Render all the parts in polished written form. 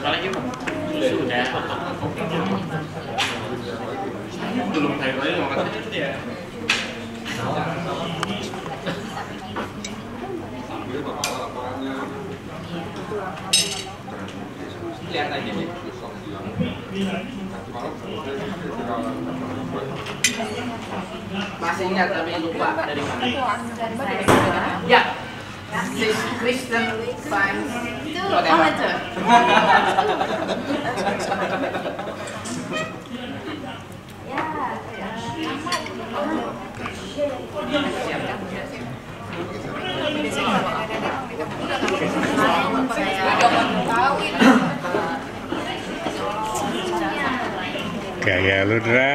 Apalagi Pak? Sudah. Belum kayak lain mau katanya itu ya. Sambil bapak laporannya. Lihat aja nih. Masih ingat tapi lupa dari mana? Ya. This Christian Science. Itu apa tuh? Gaya lu Dra.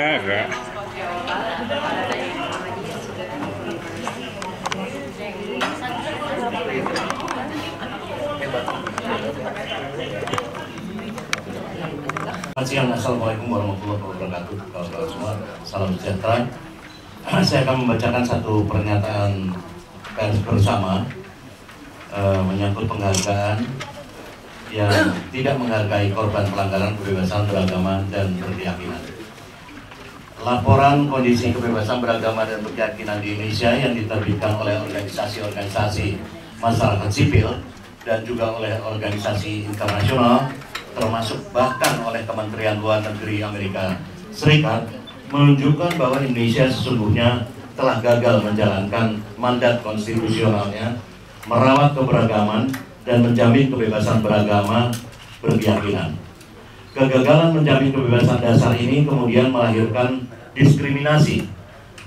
Selamat siang, Assalamualaikum warahmatullahi wabarakatuh. Kawan-kawan semua, salam sejahtera. Saya akan membacakan satu pernyataan pers bersama menyangkut penghargaan yang tidak menghargai korban pelanggaran kebebasan beragama dan berkeyakinan. Laporan kondisi kebebasan beragama dan berkeyakinan di Indonesia yang diterbitkan oleh organisasi-organisasi masyarakat sipil dan juga oleh organisasi internasional, termasuk bahkan oleh Kementerian Luar Negeri Amerika Serikat, menunjukkan bahwa Indonesia sesungguhnya telah gagal menjalankan mandat konstitusionalnya, merawat keberagaman dan menjamin kebebasan beragama berkeyakinan. Kegagalan menjamin kebebasan dasar ini kemudian melahirkan diskriminasi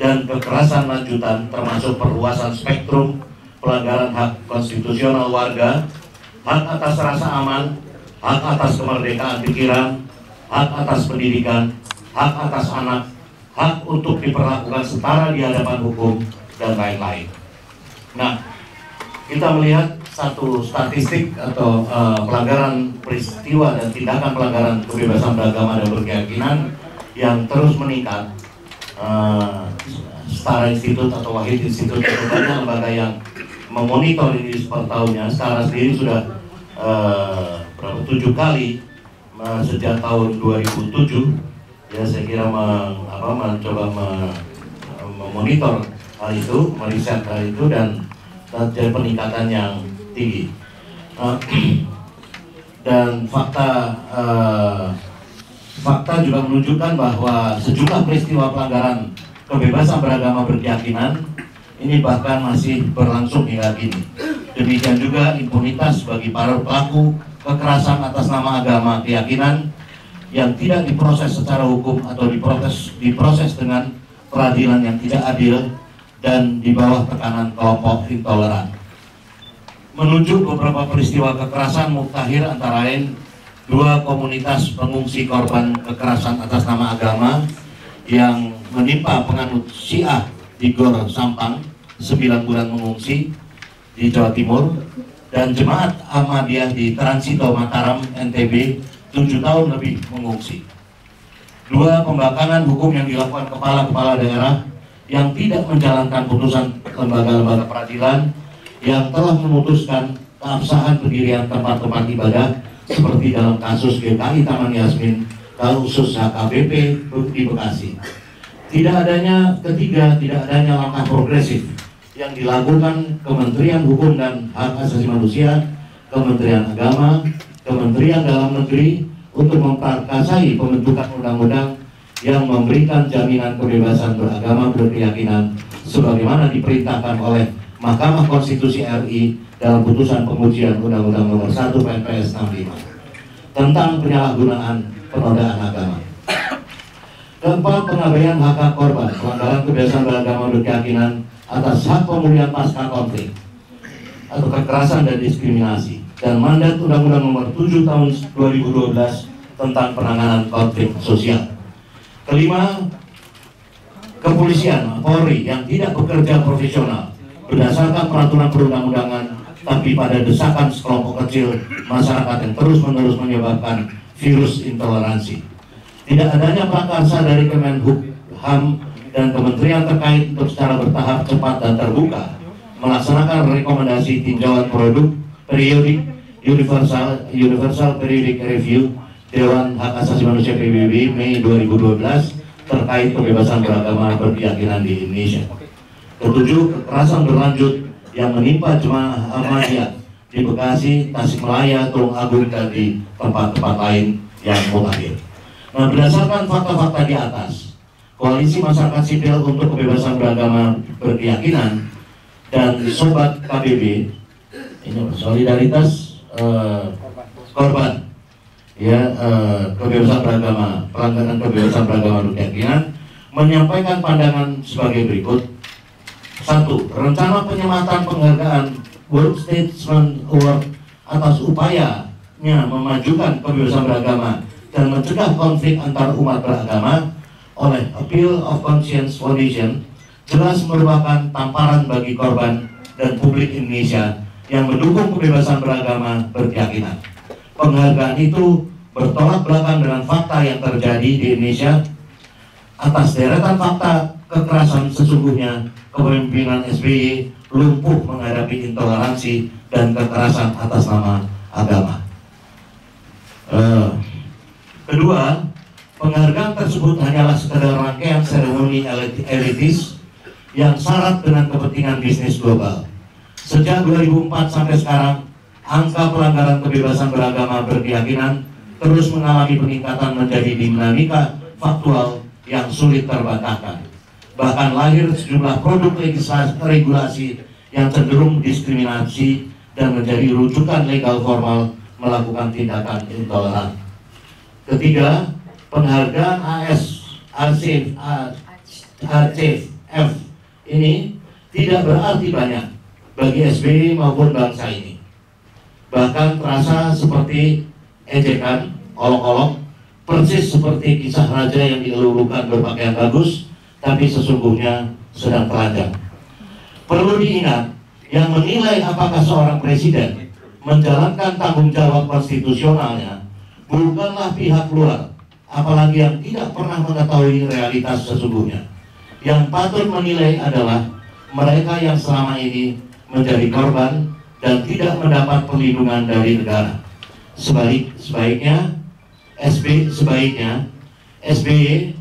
dan kekerasan lanjutan, termasuk perluasan spektrum pelanggaran hak konstitusional warga, hak atas rasa aman, hak atas kemerdekaan pikiran, hak atas pendidikan, hak atas anak, hak untuk diperlakukan setara di hadapan hukum, dan lain-lain. Nah, kita melihat satu statistik atau pelanggaran peristiwa dan tindakan pelanggaran kebebasan beragama dan berkeyakinan yang terus meningkat. Setara Institut atau Wahid Institut itu banyak lembaga yang memonitor ini per tahunnya. Setara sendiri sudah 7 kali sejak tahun 2007, ya saya kira mencoba memonitor hal itu, meriset hal itu, dan terjadi peningkatan yang tinggi. Dan fakta juga menunjukkan bahwa sejumlah peristiwa pelanggaran kebebasan beragama berkeyakinan ini bahkan masih berlangsung hingga kini. Demikian juga impunitas bagi para pelaku kekerasan atas nama agama keyakinan yang tidak diproses secara hukum atau diproses dengan peradilan yang tidak adil dan di bawah tekanan kelompok intoleran. Menunjuk beberapa peristiwa kekerasan mutakhir antara lain 2 komunitas pengungsi korban kekerasan atas nama agama yang menimpa penganut Syiah di Gor Sampang 9 bulan mengungsi di Jawa Timur, dan jemaat Ahmadiyah di Transito Mataram NTB 7 tahun lebih mengungsi. 2 pembangkangan hukum yang dilakukan kepala-kepala daerah yang tidak menjalankan putusan lembaga-lembaga peradilan yang telah memutuskan keabsahan pendirian tempat-tempat ibadah seperti dalam kasus GKI Taman Yasmin, kasus HKBP di Bekasi. Tidak adanya langkah progresif yang dilakukan Kementerian Hukum dan Hak Asasi Manusia, Kementerian Agama, Kementerian Dalam Negeri untuk memperkasai pembentukan undang-undang yang memberikan jaminan kebebasan beragama berkeyakinan sebagaimana diperintahkan oleh Mahkamah Konstitusi RI dalam putusan pengujian Undang-Undang Nomor 1 PNPS 65 tentang penyalahgunaan penodaan agama. Keempat, pengabaian hak korban pelanggaran kebebasan beragama berkeyakinan atas hak pemulihan pasca konflik atau kekerasan dan diskriminasi, dan mandat Undang-Undang Nomor 7 Tahun 2012 tentang penanganan konflik sosial. Kelima, kepolisian Polri yang tidak bekerja profesional berdasarkan peraturan perundang-undangan, tapi pada desakan sekelompok kecil masyarakat yang terus-menerus menyebabkan virus intoleransi. Tidak adanya prakarsa dari Kemenhub-HAM dan kementerian terkait untuk secara bertahap, cepat, dan terbuka melaksanakan rekomendasi tinjauan produk periodik Universal Periodic Review Dewan Hak Asasi Manusia PBB Mei 2012 terkait kebebasan beragama berkeyakinan di Indonesia. Ketujuh, kekerasan berlanjut yang menimpa jemaah Ahmadiyah di Bekasi, Tasikmalaya, Tulungagung, dan di tempat-tempat lain yang mutakhir. Nah, berdasarkan fakta-fakta di atas, Koalisi Masyarakat Sipil untuk Kebebasan Beragama Berkeyakinan dan Sobat KBB, ini solidaritas korban ya kebebasan beragama, pelanggaran kebebasan beragama berkeyakinan, menyampaikan pandangan sebagai berikut. 1. Rencana penyematan penghargaan World Statesman Award atas upayanya memajukan kebebasan beragama dan mencegah konflik antar umat beragama oleh Appeal of Conscience Foundation jelas merupakan tamparan bagi korban dan publik Indonesia yang mendukung kebebasan beragama berkeyakinan. Penghargaan itu bertolak belakang dengan fakta yang terjadi di Indonesia. Atas deretan fakta kekerasan sesungguhnya, kepemimpinan SBY lumpuh menghadapi intoleransi dan kekerasan atas nama agama. Kedua, penghargaan tersebut hanyalah sekadar rangkaian seremoni elitis yang syarat dengan kepentingan bisnis global. Sejak 2004 sampai sekarang, angka pelanggaran kebebasan beragama berkeyakinan terus mengalami peningkatan menjadi dinamika faktual yang sulit terbantahkan. Bahkan lahir sejumlah produk regulasi yang cenderung diskriminasi dan menjadi rujukan legal formal melakukan tindakan intoleran. Ketiga, penghargaan ACF ini tidak berarti banyak bagi SBY maupun bangsa ini. Bahkan terasa seperti ejekan, olok-olok, persis seperti kisah raja yang dielulukan berpakaian bagus, tapi sesungguhnya sedang telanjang. Perlu diingat, yang menilai apakah seorang presiden menjalankan tanggung jawab konstitusionalnya bukanlah pihak luar, apalagi yang tidak pernah mengetahui realitas sesungguhnya. Yang patut menilai adalah mereka yang selama ini menjadi korban dan tidak mendapat perlindungan dari negara. Sebaiknya SBY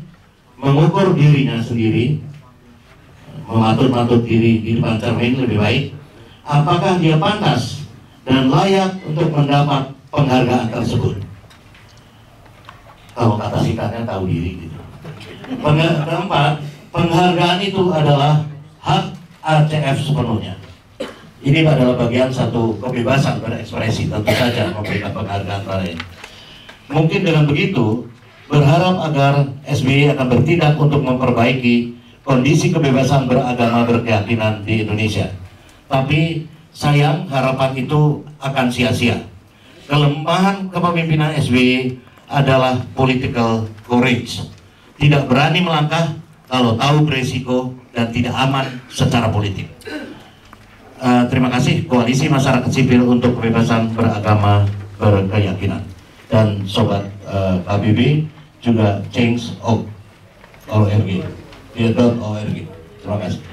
mengukur dirinya sendiri, mematut-matut diri di depan cermin lebih baik, apakah dia pantas dan layak untuk mendapat penghargaan tersebut. Kalau kata singkatnya tahu diri gitu. Keempat, penghargaan itu adalah hak ACF sepenuhnya. Ini adalah bagian satu kebebasan berekspresi, tentu saja memberikan penghargaan pada ini. Mungkin dengan begitu, berharap agar SBY akan bertindak untuk memperbaiki kondisi kebebasan beragama berkeyakinan di Indonesia. Tapi sayang, harapan itu akan sia-sia. Kelemahan kepemimpinan SBY adalah political courage. Tidak berani melangkah kalau tahu beresiko dan tidak aman secara politik. Terima kasih Koalisi Masyarakat Sipil untuk Kebebasan Beragama Berkeyakinan dan Sobat KBB, juga change.org. Terima kasih.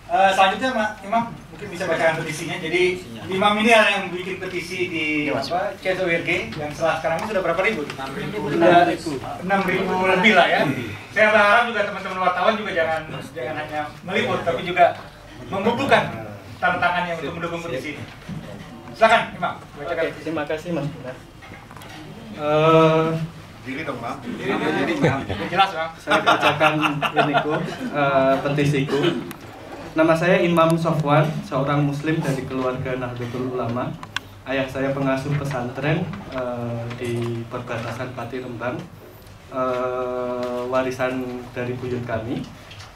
Selanjutnya Pak Imam mungkin bisa bacakan petisinya. Jadi Imam ini ada yang bikin petisi di change.org yang sekarang ini sudah berapa ribu? 6.000 lebih lah ya. Saya berharap juga teman-teman wartawan juga jangan hanya meliput tapi juga membukukan tantangannya untuk mendukung petisi ini. Silakan Imam. Oke, terima kasih Mas Bunda. Diri dong Bang. Jelas Bang. Saya bacakan petisiku. Nama saya Imam Sofwan, seorang Muslim dari keluarga Nahdlatul Ulama. Ayah saya pengasuh pesantren di perbatasan Pati Rembang, warisan dari buyut kami.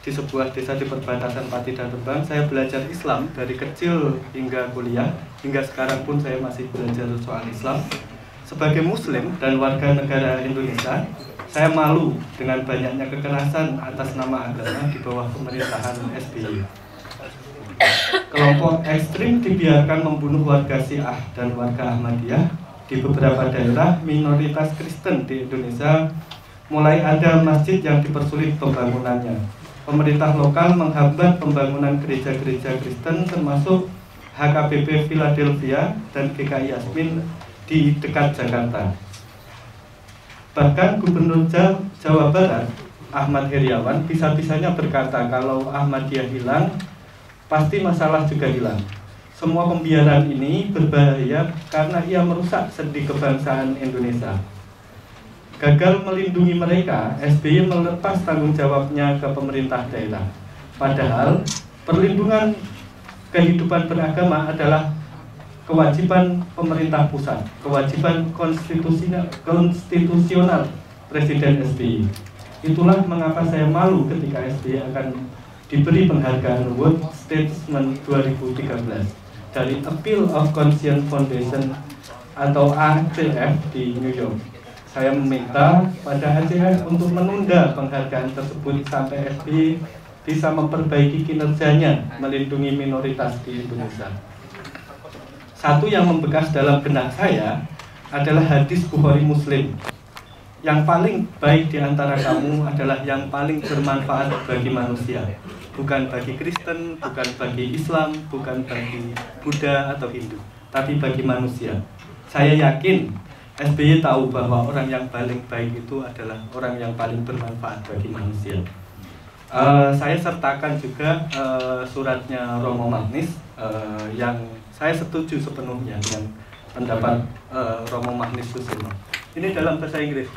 Di sebuah desa di perbatasan Pati dan Rembang, saya belajar Islam dari kecil hingga kuliah. Hingga sekarang pun saya masih belajar soal Islam. Sebagai Muslim dan warga negara Indonesia, saya malu dengan banyaknya kekerasan atas nama agama di bawah pemerintahan SBY. Kelompok ekstrim dibiarkan membunuh warga Syiah dan warga Ahmadiyah. Di beberapa daerah minoritas Kristen di Indonesia mulai ada masjid yang dipersulit pembangunannya. Pemerintah lokal menghambat pembangunan gereja-gereja Kristen termasuk HKBP Philadelphia dan GKI Yasmin di dekat Jakarta. Bahkan Gubernur Jawa Barat, Ahmad Heriawan, bisa-bisanya berkata kalau Ahmadiyah hilang, pasti masalah juga hilang. Semua pembiaran ini berbahaya karena ia merusak sendi kebangsaan Indonesia. Gagal melindungi mereka, SBY melepas tanggung jawabnya ke pemerintah daerah. Padahal perlindungan kehidupan beragama adalah kewajiban pemerintah pusat, kewajiban konstitusional Presiden SBY. Itulah mengapa saya malu ketika SBY akan diberi penghargaan World Statesman 2013 dari Appeal of Conscience Foundation atau ACF di New York. Saya meminta pada ACF untuk menunda penghargaan tersebut sampai SBY bisa memperbaiki kinerjanya melindungi minoritas di Indonesia. Satu yang membekas dalam benak saya adalah hadis Bukhari Muslim. Yang paling baik di antara kamu adalah yang paling bermanfaat bagi manusia. Bukan bagi Kristen, bukan bagi Islam, bukan bagi Buddha atau Hindu, tapi bagi manusia. Saya yakin SBY tahu bahwa orang yang paling baik itu adalah orang yang paling bermanfaat bagi manusia. Saya sertakan juga suratnya Romo Magnis yang saya setuju sepenuhnya dengan pendapat Romo Magnis Susilo. Ini dalam bahasa Inggris.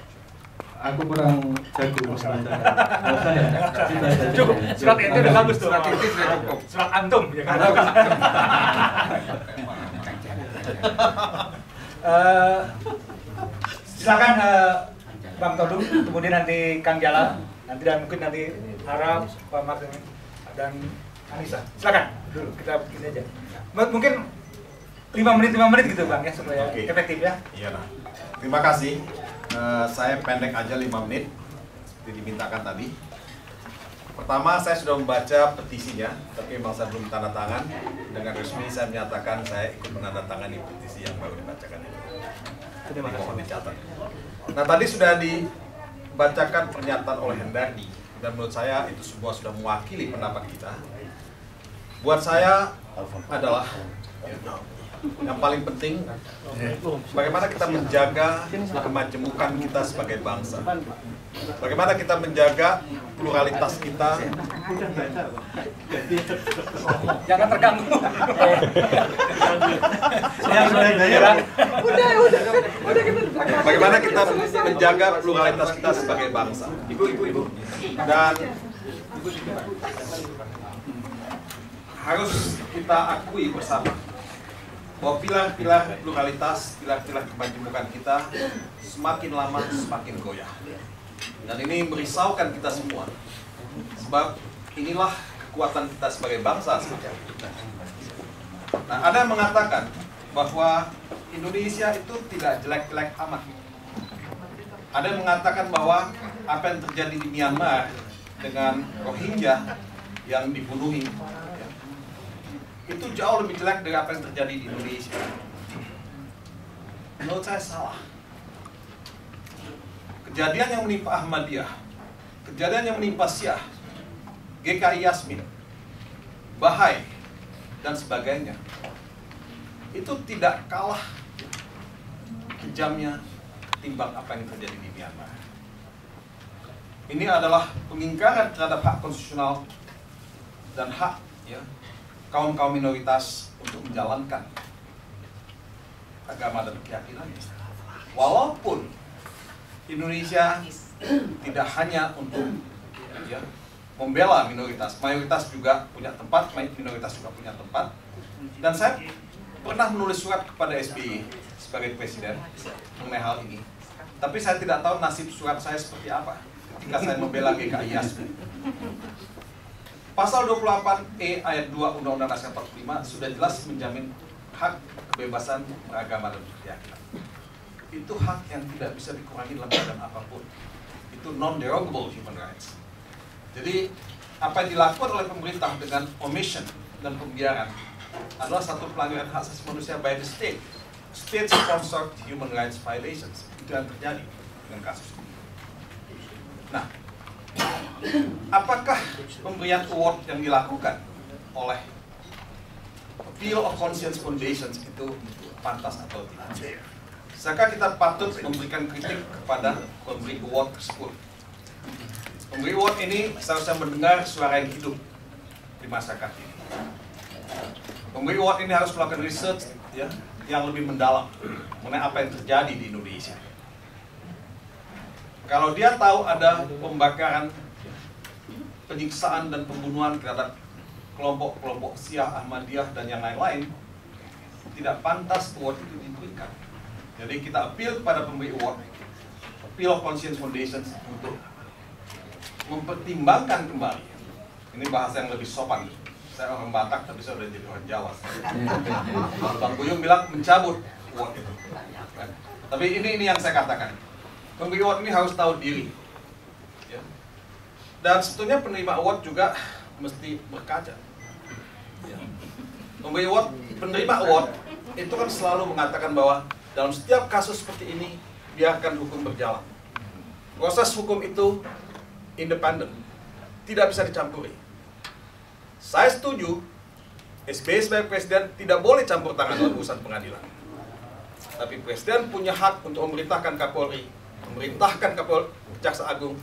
Aku kurang jago bahasa. Cukup, surat itu udah bagus tuh. Surat itu sudah cukup. Surat antum ya kan. Silakan Bang Todung, kemudian nanti Kang Jala, dan mungkin nanti Arab, Pak Martin dan Anissa. Silakan dulu kita begini aja. Mungkin 5 menit gitu Bang ya supaya efektif ya. Iya lah. Terima kasih. Saya pendek aja 5 menit seperti dimintakan tadi. Pertama, saya sudah membaca petisinya, tapi memang saya belum tanda tangan. Dengan resmi saya menyatakan saya ikut menandatangani petisi yang baru dibacakan ini. Mohon dicatat. Nah, tadi sudah dibacakan pernyataan oleh Hendardi, dan menurut saya itu semua sudah mewakili pendapat kita. Buat saya adalah yang paling penting bagaimana kita menjaga kemajemukan kita sebagai bangsa, bagaimana kita menjaga pluralitas kita. Jangan terganggu. Bagaimana kita menjaga pluralitas kita sebagai bangsa. Ibu. Dan harus kita akui bersama bahwa pilar-pilar pluralitas, pilar-pilar kemajemukan kita semakin lama semakin goyah. Dan ini merisaukan kita semua. Sebab inilah kekuatan kita sebagai bangsa sebenarnya. Nah, ada yang mengatakan bahwa Indonesia itu tidak jelek-jelek amat. Ada yang mengatakan bahwa apa yang terjadi di Myanmar dengan Rohingya yang dibunuhi itu jauh lebih jelek dari apa yang terjadi di Indonesia. Menurut saya salah. Kejadian yang menimpa Ahmadiyah, kejadian yang menimpa Syiah, GKI Yasmin, Bahai, dan sebagainya, itu tidak kalah kejamnya timbang apa yang terjadi di Myanmar. Ini adalah pengingkaran terhadap hak konstitusional dan hak kaum-kaum minoritas untuk menjalankan agama dan keyakinannya. Walaupun Indonesia tidak hanya untuk membela minoritas, mayoritas juga punya tempat, minoritas juga punya tempat. Dan saya pernah menulis surat kepada SBY sebagai presiden mengenai hal ini. Tapi saya tidak tahu nasib surat saya seperti apa ketika saya membela GKI Yasmin. Pasal 28E ayat 2 Undang-Undang Dasar 45 sudah jelas menjamin hak kebebasan beragama dan berkeyakinan. Itu hak yang tidak bisa dikurangi dalam keadaan apapun. Itu non-derogable human rights. Jadi apa yang dilakukan oleh pemerintah dengan omission dan pembiaran adalah satu pelanggaran hak asasi manusia by the state. State-sponsored human rights violations. Itu yang terjadi dengan kasus ini. Nah, apakah pemberian award yang dilakukan oleh Appeal of Conscience Foundation itu pantas atau tidak? Maka kita patut memberikan kritik kepada pemberi award tersebut. Pemberi award ini seharusnya mendengar suara yang hidup di masyarakat ini. Pemberi award ini harus melakukan research ya, yang lebih mendalam mengenai apa yang terjadi di Indonesia. Kalau dia tahu ada pembakaran, penyiksaan dan pembunuhan terhadap kelompok-kelompok Syiah, Ahmadiyah dan yang lain-lain, tidak pantas award itu diberikan. Jadi kita appeal kepada pemberi award, Appeal of Conscience Foundation untuk mempertimbangkan kembali. Ini bahasa yang lebih sopan. Saya orang Batak tapi saya udah jadi orang Jawa. Bang Buyung bilang mencabut award itu. Tapi ini yang saya katakan. Pemberi award ini harus tahu diri. Ya. Dan sebetulnya penerima award juga mesti berkaca. Ya. Penerima award itu kan selalu mengatakan bahwa dalam setiap kasus seperti ini, biarkan hukum berjalan. Proses hukum itu independen, tidak bisa dicampuri. Saya setuju, SBY sebagai presiden tidak boleh campur tangan dalam urusan pengadilan. Tapi presiden punya hak untuk memerintahkan Kapolri, memerintahkan Jaksa Agung,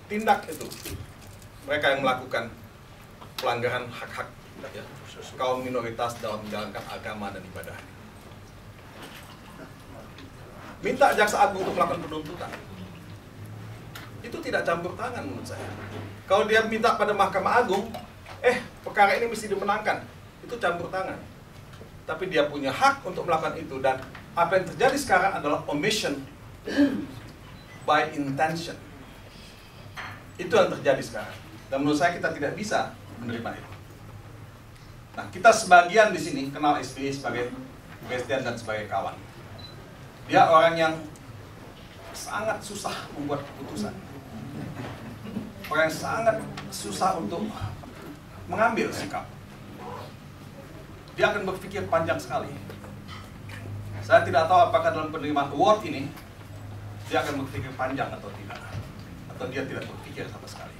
tindak itu. Mereka yang melakukan pelanggaran hak-hak ya, kaum minoritas dalam menjalankan agama dan ibadahnya. Minta Jaksa Agung untuk melakukan penuntutan. Itu tidak campur tangan menurut saya. Kalau dia minta pada Mahkamah Agung, perkara ini mesti dimenangkan, itu campur tangan. Tapi dia punya hak untuk melakukan itu, dan apa yang terjadi sekarang adalah omission by intention. Itu yang terjadi sekarang. Dan menurut saya kita tidak bisa menerima itu. Nah, kita sebagian di sini kenal SBY sebagai presiden dan sebagai kawan. Dia orang yang sangat susah membuat keputusan. Orang yang sangat susah untuk mengambil sikap. Dia akan berpikir panjang sekali. Saya tidak tahu apakah dalam penerimaan award ini dia akan berpikir panjang atau tidak. Atau dia tidak berpikir sama sekali.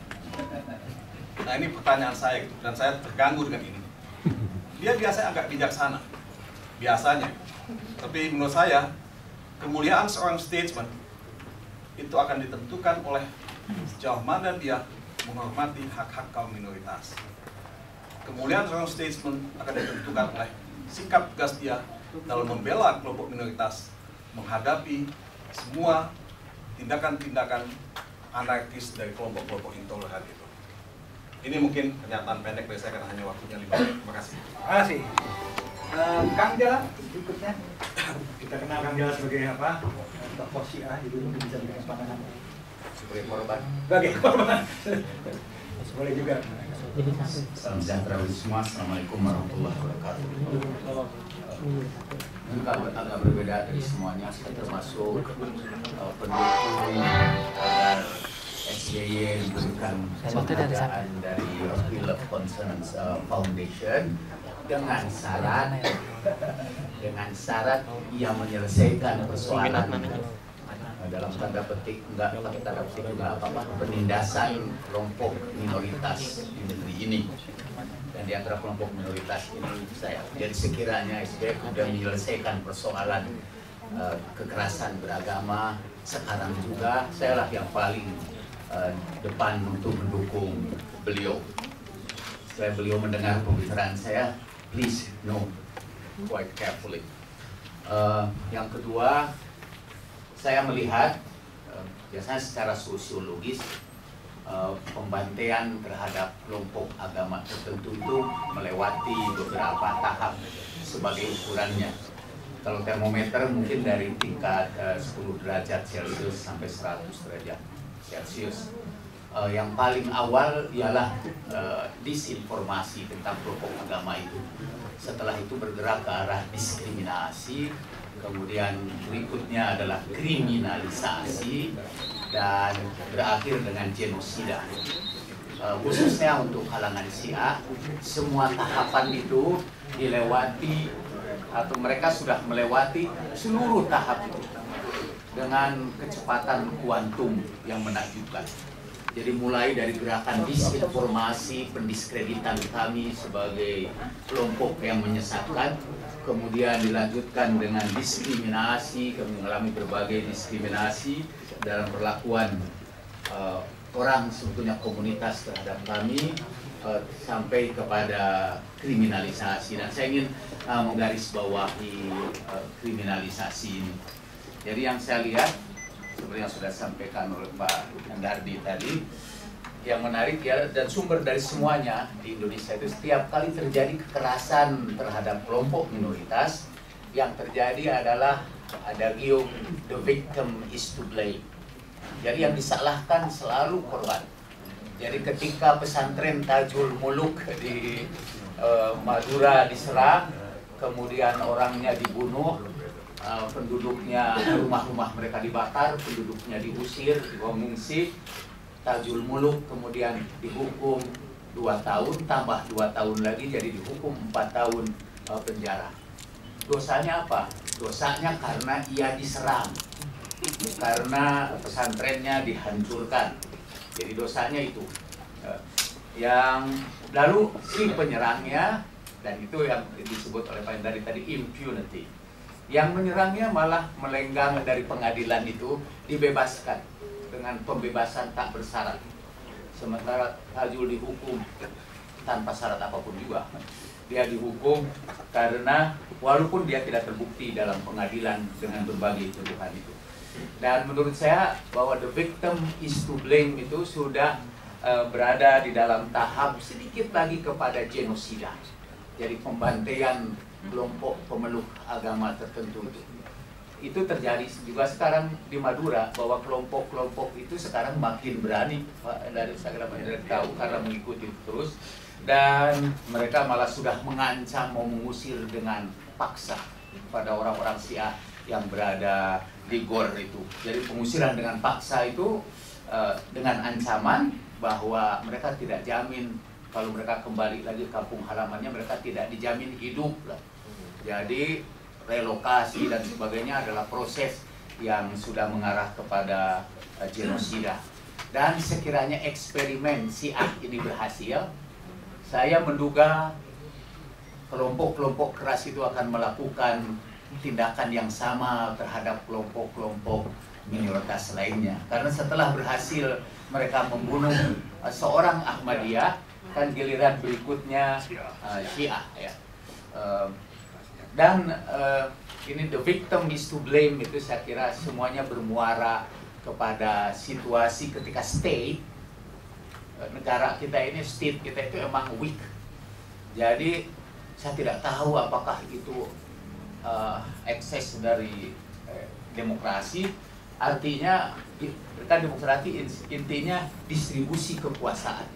Nah, ini pertanyaan saya dan saya terganggu dengan ini. Dia biasanya agak bijaksana. Biasanya. Tapi menurut saya kemuliaan seorang statesman itu akan ditentukan oleh sejauh mana dia menghormati hak-hak kaum minoritas. Kemuliaan seorang statesman akan ditentukan oleh sikap tegas dia dalam membela kelompok minoritas, menghadapi semua tindakan-tindakan anarkis dari kelompok-kelompok intoleran itu. Ini mungkin pernyataan pendek dari saya karena hanya waktunya 5 menit. Terima kasih. Terima kasih. Kang Jala berikutnya. Kita kenal Kang Jala sebagai apa? Tokoh Syiah, jadi mungkin bisa dikasih pandangan. Sebagai korban. Sebagai korban. Boleh juga. Salam sejahtera bagi semua. Assalamualaikum warahmatullahi wabarakatuh. Agak berbeda dari semuanya, saya termasuk pendukung agar SBY memberikan penghargaan dari Appeal of Conscience Foundation dengan syarat ia menyelesaikan persoalan dalam tanda petik penindasan kelompok minoritas di negeri ini. Dan di antara kelompok minoritas ini jadi sekiranya SBY sudah menyelesaikan persoalan kekerasan beragama, sekarang juga saya lah yang paling depan untuk mendukung beliau. Setelah beliau mendengar pembicaraan saya, please know quite carefully. Yang kedua, saya melihat biasanya secara sosiologis pembantaian terhadap kelompok agama tertentu itu melewati beberapa tahap sebagai ukurannya. Kalau termometer mungkin dari tingkat 10 derajat Celcius sampai 100 derajat Celcius. Yang paling awal ialah disinformasi tentang kelompok agama itu. Setelah itu bergerak ke arah diskriminasi, kemudian berikutnya adalah kriminalisasi, dan berakhir dengan genosida. Khususnya untuk kalangan Syiah, semua tahapan itu dilewati atau mereka sudah melewati seluruh tahap itu dengan kecepatan kuantum yang menakjubkan. Jadi mulai dari gerakan disinformasi, pendiskreditan kami sebagai kelompok yang menyesatkan, kemudian dilanjutkan dengan diskriminasi, kami mengalami berbagai diskriminasi dalam perlakuan orang sebetulnya komunitas terhadap kami, sampai kepada kriminalisasi. Dan saya ingin menggarisbawahi kriminalisasi ini. Jadi yang saya lihat, seperti yang sudah disampaikan oleh Pak Hendardi tadi, yang menarik ya, dan sumber dari semuanya di Indonesia itu setiap kali terjadi kekerasan terhadap kelompok minoritas, yang terjadi adalah ada gium the victim is to blame. Jadi yang disalahkan selalu korban. Jadi ketika pesantren Tajul Muluk di Madura diserang, kemudian orangnya dibunuh, penduduknya, rumah-rumah mereka dibakar, penduduknya diusir, mengungsi. Tajul Muluk kemudian dihukum 2 tahun, tambah 2 tahun lagi, jadi dihukum 4 tahun penjara. Dosanya apa? Dosanya karena ia diserang, karena pesantrennya dihancurkan. Jadi dosanya itu. Yang lalu si penyerangnya, dan itu yang disebut oleh Pak Hendari tadi, impunity. Yang menyerangnya malah melenggang dari pengadilan itu, dibebaskan dengan pembebasan tak bersyarat. Sementara Tajul dihukum tanpa syarat apapun juga. Dia dihukum karena walaupun dia tidak terbukti dalam pengadilan dengan berbagai tuduhan itu. Dan menurut saya bahwa the victim is to blame itu sudah berada di dalam tahap sedikit lagi kepada genosida. Jadi pembantaian kelompok pemeluk agama tertentu itu terjadi juga sekarang di Madura, bahwa kelompok-kelompok itu sekarang makin berani, dari saya tahu karena mengikuti terus, dan mereka malah sudah mengancam mau mengusir dengan paksa pada orang-orang Syiah yang berada di Gor itu. Jadi pengusiran dengan paksa itu dengan ancaman bahwa mereka tidak jamin kalau mereka kembali lagi ke kampung halamannya, mereka tidak dijamin hidup lah. Jadi relokasi dan sebagainya adalah proses yang sudah mengarah kepada genosida. Dan sekiranya eksperimen Syiah ini berhasil, saya menduga kelompok-kelompok keras itu akan melakukan tindakan yang sama terhadap kelompok-kelompok minoritas lainnya. Karena setelah berhasil mereka membunuh seorang Ahmadiyah, kan giliran berikutnya Syiah ya. Dan ini the victim is to blame itu saya kira semuanya bermuara kepada situasi ketika state, negara kita ini, state kita itu emang weak. Jadi saya tidak tahu apakah itu ekses dari demokrasi. Artinya kan demokrasi intinya distribusi kekuasaan.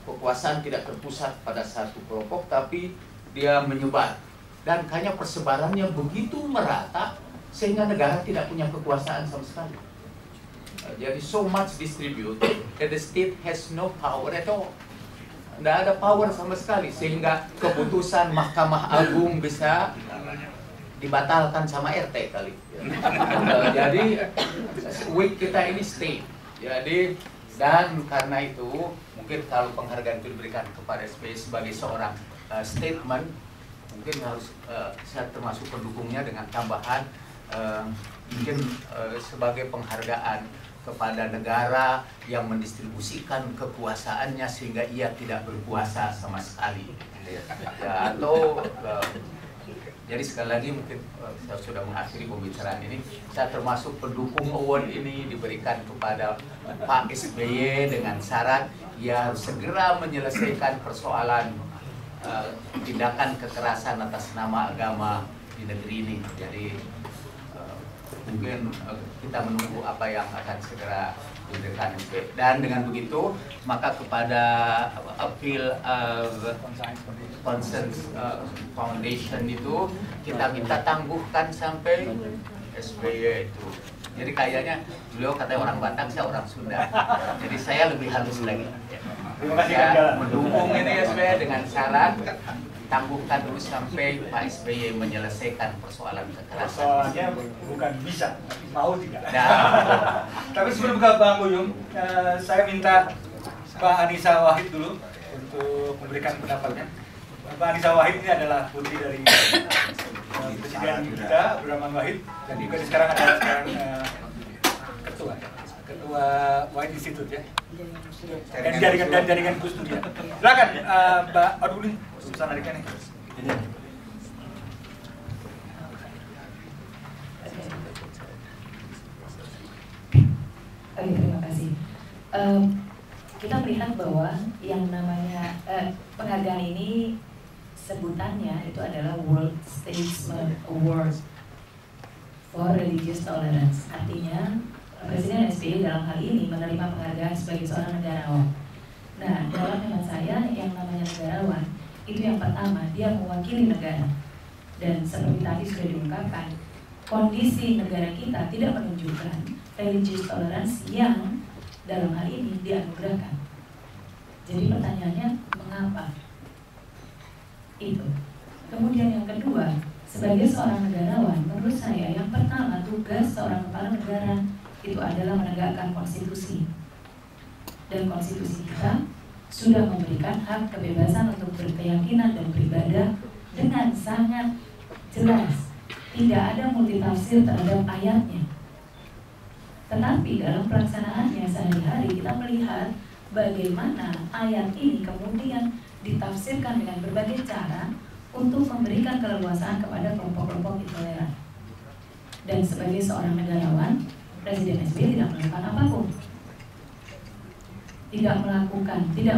Kekuasaan tidak terpusat pada satu kelompok, tapi dia menyebar. Dan kayaknya persebarannya begitu merata sehingga negara tidak punya kekuasaan sama sekali. Jadi so much distributed that the state has no power at all. Tidak ada power sama sekali, sehingga keputusan Mahkamah Agung bisa dibatalkan sama RT kali. Jadi weak kita ini state. Jadi dan karena itu mungkin kalau penghargaan itu diberikan kepada SBY sebagai seorang statement, mungkin harus saya termasuk pendukungnya dengan tambahan mungkin sebagai penghargaan kepada negara yang mendistribusikan kekuasaannya sehingga ia tidak berkuasa sama sekali. Ya, atau jadi sekali lagi mungkin saya sudah mengakhiri pembicaraan ini, saya termasuk pendukung award ini diberikan kepada Pak SBY dengan syarat ia harus segera menyelesaikan persoalan tindakan kekerasan atas nama agama di negeri ini. Jadi mungkin kita menunggu apa yang akan segera diberikan. Dan dengan begitu maka kepada appeal Conscience Foundation itu kita minta tangguhkan sampai SBY itu. Jadi kayaknya beliau katanya orang Batak, saya orang Sunda. Jadi saya lebih halus lagi. Terima kasih, saya mendukung ini SBY dengan syarat tangguhkan dulu sampai Pak SBY menyelesaikan persoalan kekerasan. Soalnya bukan bisa, tapi mau tidak. Nah, Tapi sebelum ke Bang Buyung, saya minta Pak Anissa Wahid dulu untuk memberikan pendapatnya. Pak Anissa Wahid ini adalah putri dari Presiden kita, Abdurrahman Wahid, dan juga sekarang adalah ketua Wahid Institute ya. Dan jaringan Gus Dur ya. Silakan Mbak, aduh nih, susah nariknya nih. Oke, terima kasih. Kita melihat bahwa yang namanya penghargaan ini sebutannya itu adalah World Statesman Award for Religious Tolerance. Artinya Presiden SBY dalam hal ini menerima penghargaan sebagai seorang negarawan. Nah, dalam hemat saya yang namanya negarawan itu yang pertama dia mewakili negara. Dan seperti tadi sudah diungkapkan, kondisi negara kita tidak menunjukkan religious tolerance yang dalam hal ini dianugerahkan. Jadi pertanyaannya, mengapa? Itu. Kemudian yang kedua, sebagai seorang negarawan, menurut saya yang pertama tugas seorang kepala negara itu adalah menegakkan konstitusi. Dan konstitusi kita sudah memberikan hak kebebasan untuk berkeyakinan dan beribadah dengan sangat jelas. Tidak ada multitafsir terhadap ayatnya. Tetapi dalam pelaksanaannya sehari-hari kita melihat bagaimana ayat ini kemudian ditafsirkan dengan berbagai cara untuk memberikan keleluasaan kepada kelompok-kelompok intoleran. Dan sebagai seorang negarawan, Presiden SBY tidak melakukan apapun. Tidak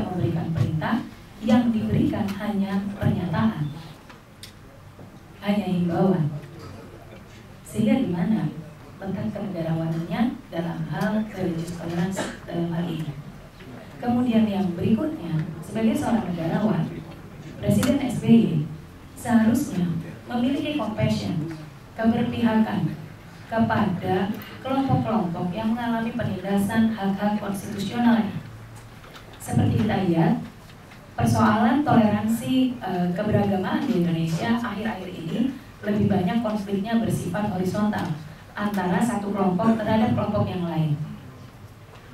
memberikan perintah, yang diberikan hanya pernyataan, hanya himbauan. Sehingga di mana letak kenegarawanannya dalam hal religious tolerance dalam hal ini. Kemudian yang berikutnya, sebagai seorang negarawan, Presiden SBY seharusnya memiliki compassion, keberpihakan kepada kelompok-kelompok yang mengalami penindasan hak-hak konstitusionalnya. Seperti kita lihat, persoalan toleransi keberagamaan di Indonesia akhir-akhir ini lebih banyak konfliknya bersifat horizontal antara satu kelompok terhadap kelompok yang lain.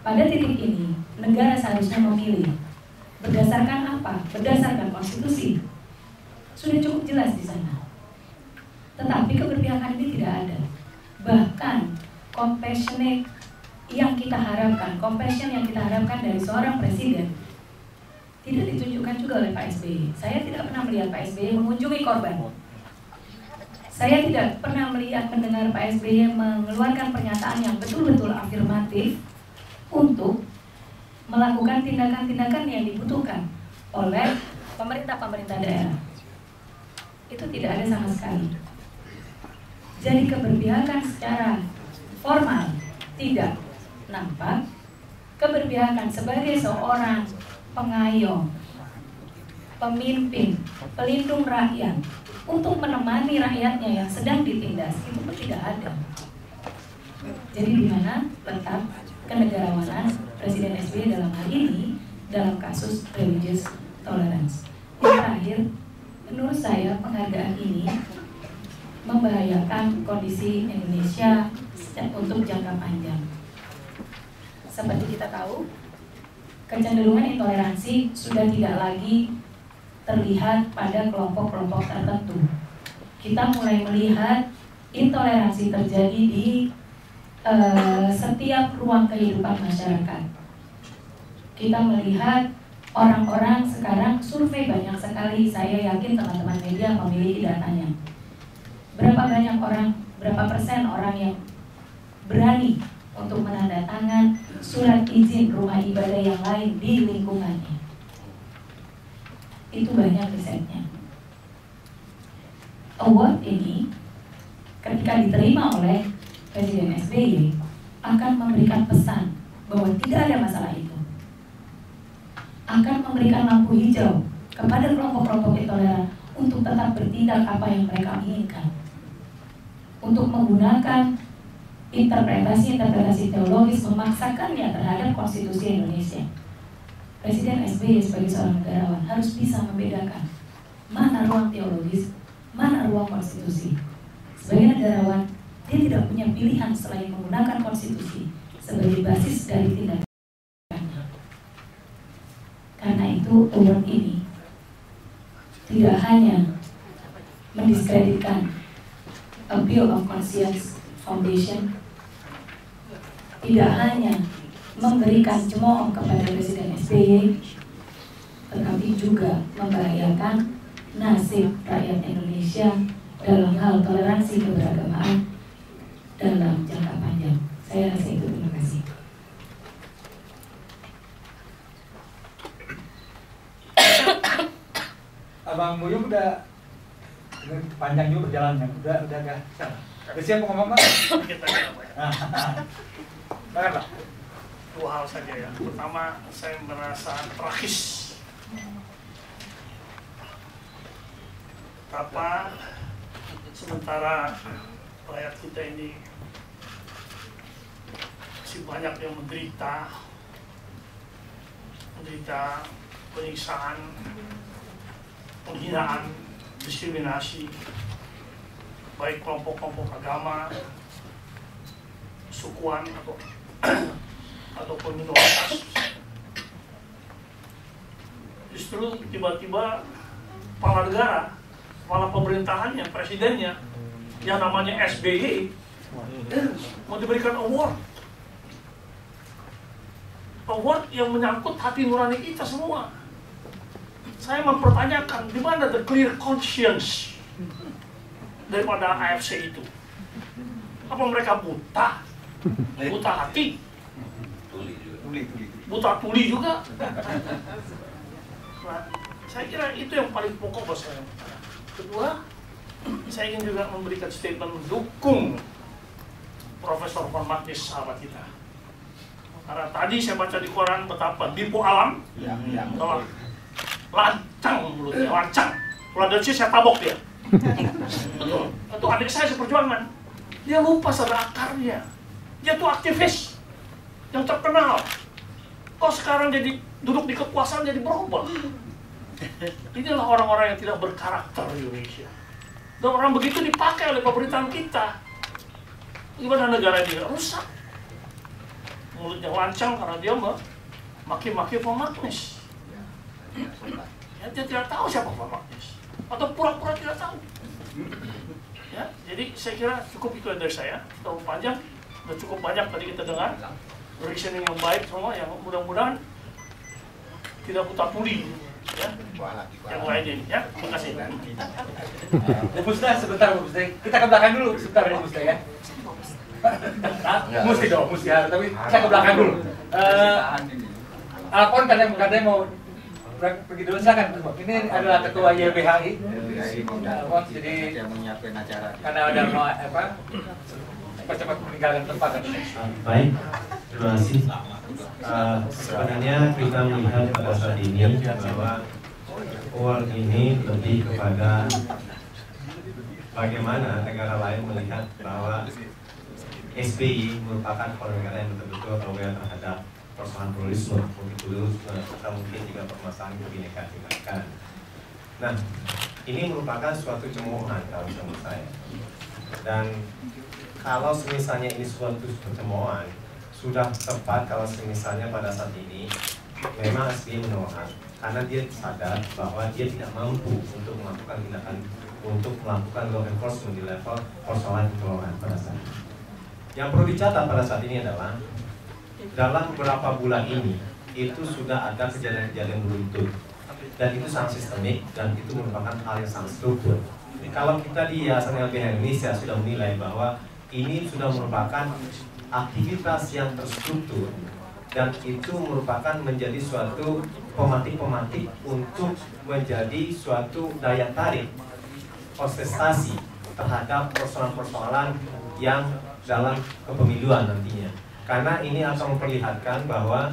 Pada titik ini, negara seharusnya memilih berdasarkan apa? Berdasarkan konstitusi. Sudah cukup jelas di sana. Tetapi keberpihakan ini tidak ada. Bahkan compassionate yang kita harapkan, compassion yang kita harapkan dari seorang presiden tidak ditunjukkan juga oleh Pak SBY. Saya tidak pernah melihat Pak SBY mengunjungi korban. Saya tidak pernah mendengar Pak SBY mengeluarkan pernyataan yang betul-betul afirmatif untuk melakukan tindakan-tindakan yang dibutuhkan oleh pemerintah-pemerintah daerah. Itu tidak ada sama sekali. Jadi keberpihakan secara formal tidak nampak. Keberpihakan sebagai seorang pengayom, pemimpin, pelindung rakyat untuk menemani rakyatnya yang sedang ditindas itu pun tidak ada. Jadi di mana letak kenegarawanan Presiden SBY dalam hal ini dalam kasus religious tolerance? Yang terakhir, menurut saya penghargaan ini membahayakan kondisi Indonesia untuk jangka panjang. Seperti kita tahu, kecenderungan intoleransi sudah tidak lagi terlihat pada kelompok-kelompok tertentu. Kita mulai melihat intoleransi terjadi di setiap ruang kehidupan masyarakat. Kita melihat orang-orang sekarang survei banyak sekali, saya yakin teman-teman media memiliki datanya. Berapa banyak orang, berapa persen orang yang berani untuk menandatangan surat izin rumah ibadah yang lain di lingkungannya. Itu banyak risetnya. Award ini ketika diterima oleh Presiden SBY akan memberikan pesan bahwa tidak ada masalah itu. Akan memberikan lampu hijau kepada kelompok-kelompok intoleran untuk tetap bertindak apa yang mereka inginkan. Untuk menggunakan interpretasi teologis memaksakannya terhadap konstitusi Indonesia. Presiden SBY sebagai seorang negarawan harus bisa membedakan mana ruang teologis, mana ruang konstitusi. Sebagai negarawan, dia tidak punya pilihan selain menggunakan konstitusi sebagai basis dari tindakannya. Karena itu, award ini tidak hanya mendiskreditkan Appeal of Conscience Foundation, tidak hanya memberikan cemooh kepada Presiden SBY, tetapi juga membahayakan nasib rakyat Indonesia dalam hal toleransi keberagamaan dalam jangka panjang. Saya rasa itu, terima kasih. Abang Buyung udah panjang juga perjalanannya, udah agak siap ngomong Pak? Silakan Pak. Dua hal saja ya. Pertama, saya merasa tragis apa sementara rakyat kita ini masih banyak yang menderita penyiksaan, penghinaan, diskriminasi, baik kelompok-kelompok agama, sukuan ataupun minoritas. Justru tiba-tiba kepala negara, kepala pemerintahannya, presidennya, yang namanya SBY, mau diberikan award yang menyangkut hati nurani kita semua. Saya mempertanyakan di mana the clear conscience daripada AFC itu. Apa mereka buta hati, buta tuli juga? Nah, saya kira itu yang paling pokok buat saya. Kedua, saya ingin juga memberikan statement mendukung Profesor Van Magnis, sahabat kita. Karena tadi saya baca di koran betapa Dipo Alam telah lancang mulutnya, lancang. Kalau ada saya tabok dia. Betul. Itu adik saya seperjuangan. Dia lupa pada akarnya. Dia tuh aktivis yang terkenal. Kok sekarang jadi duduk di kekuasaan jadi berubah? Inilah orang-orang yang tidak berkarakter di Indonesia. Dan orang begitu dipakai oleh pemerintahan kita. Gimana negara ini rusak? Mulutnya lancang karena dia maki-maki Van Magnis. Ya, dia tidak tahu siapa Van Magnis, atau pura-pura tidak tahu. Ya, jadi saya kira cukup itu dari saya. Terlalu panjang, dan cukup banyak tadi kita dengar reasoning yang baik semua, yang mudah-mudahan tidak buta tuli. Ya, yang lainnya ini. Ya, terima kasih. Bu Musda, sebentar Bu Musda. Kita ke belakang dulu sebentar Bu Musda ya. Mesti dong, mesti ya. Tapi saya ke belakang dulu. Alpon katanya mau pergi dulu, silakan. Ini adalah ketua YBHI. Alpon jadi yang menyiapkan acara. Karena ada mau cepat meninggalkan tempat. Baik, terima kasih. Sebenarnya kita melihat pada saat ini bahwa award ini lebih kepada bagaimana negara lain melihat bahwa SBY merupakan kepala negara yang betul-betul aware terhadap persoalan pluralisme, atau mungkin juga permasalahan kebinekaan tunggal. Nah, ini merupakan suatu cemoohan kalau menurut saya. Dan kalau misalnya ini suatu cemoohan, sudah tepat kalau misalnya pada saat ini memang SBY menolak karena dia sadar bahwa dia tidak mampu untuk melakukan tindakan untuk melakukan law enforcement di level persoalan kekeluargaan pada saat ini. Yang perlu dicatat pada saat ini adalah dalam beberapa bulan ini itu sudah ada kejadian-kejadian beruntun dan itu sangat sistemik dan itu merupakan hal yang sangat struktur. Kalau kita di Yayasan LBH Indonesia sudah menilai bahwa ini sudah merupakan aktivitas yang terstruktur dan itu merupakan menjadi suatu pematik-pematik untuk menjadi suatu daya tarik kontestasi terhadap persoalan-persoalan yang dalam kepemiluan nantinya. Karena ini akan memperlihatkan bahwa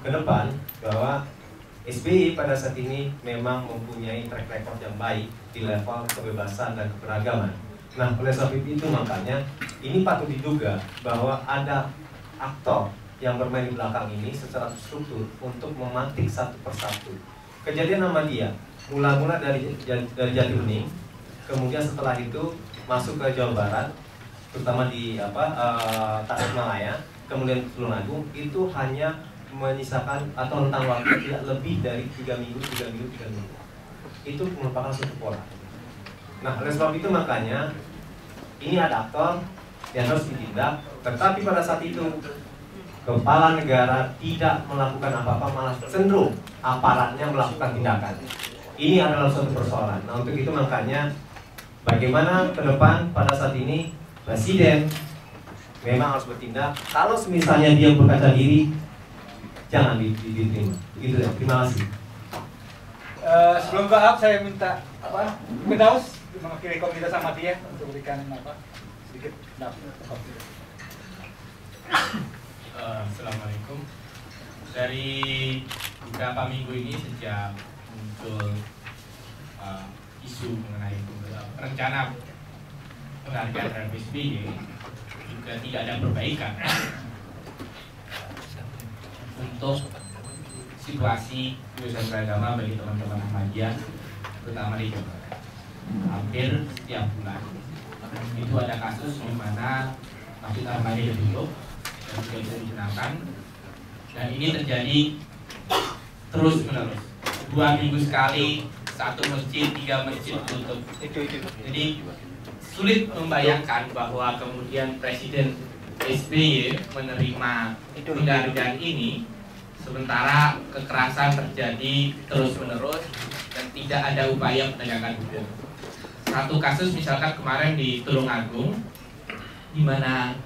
ke depan bahwa SBY pada saat ini memang mempunyai track record yang baik di level kebebasan dan keberagaman. Nah, oleh sebab itu makanya ini patut diduga bahwa ada aktor yang bermain di belakang ini secara struktur untuk memantik satu persatu kejadian Ahmadiyah mula-mula dari Jatiuning, kemudian setelah itu masuk ke Jawa Barat, terutama di Tasikmalaya, kemudian Tulungagung, itu hanya menyisakan atau rentang waktu tidak lebih dari 3 minggu. Itu merupakan suatu pola. Nah, oleh sebab itu makanya ini ada aktor yang harus ditindak, tetapi pada saat itu kepala negara tidak melakukan apa-apa, malah cenderung aparatnya melakukan tindakan. Ini adalah suatu persoalan. Nah, untuk itu makanya bagaimana ke depan pada saat ini Presiden memang harus bertindak. Kalau misalnya dia berkata diri, jangan diterima. Gitu ya. Terima kasih. Sebelum bahas saya minta Firdaus mewakili komunitas Ahmadiyah untuk berikan sedikit pendapat. Assalamualaikum. Dari beberapa minggu ini sejak muncul isu mengenai rencana penghargaan terhadap SBY, juga tidak ada perbaikan untuk situasi kebebasan beragama bagi teman-teman Ahmadiyah, terutama di Jawa Barat. Hampir setiap bulan itu ada kasus di mana masjid Ahmadiyah ditutup dan tidak bisa digunakan, dan ini terjadi terus menerus. 2 minggu sekali, 1 masjid, 3 masjid tutup. Jadi sulit membayangkan bahwa kemudian Presiden SBY menerima penghargaan ini, sementara kekerasan terjadi terus menerus dan tidak ada upaya penegakan hukum. Satu kasus misalkan kemarin di Tulungagung, di mana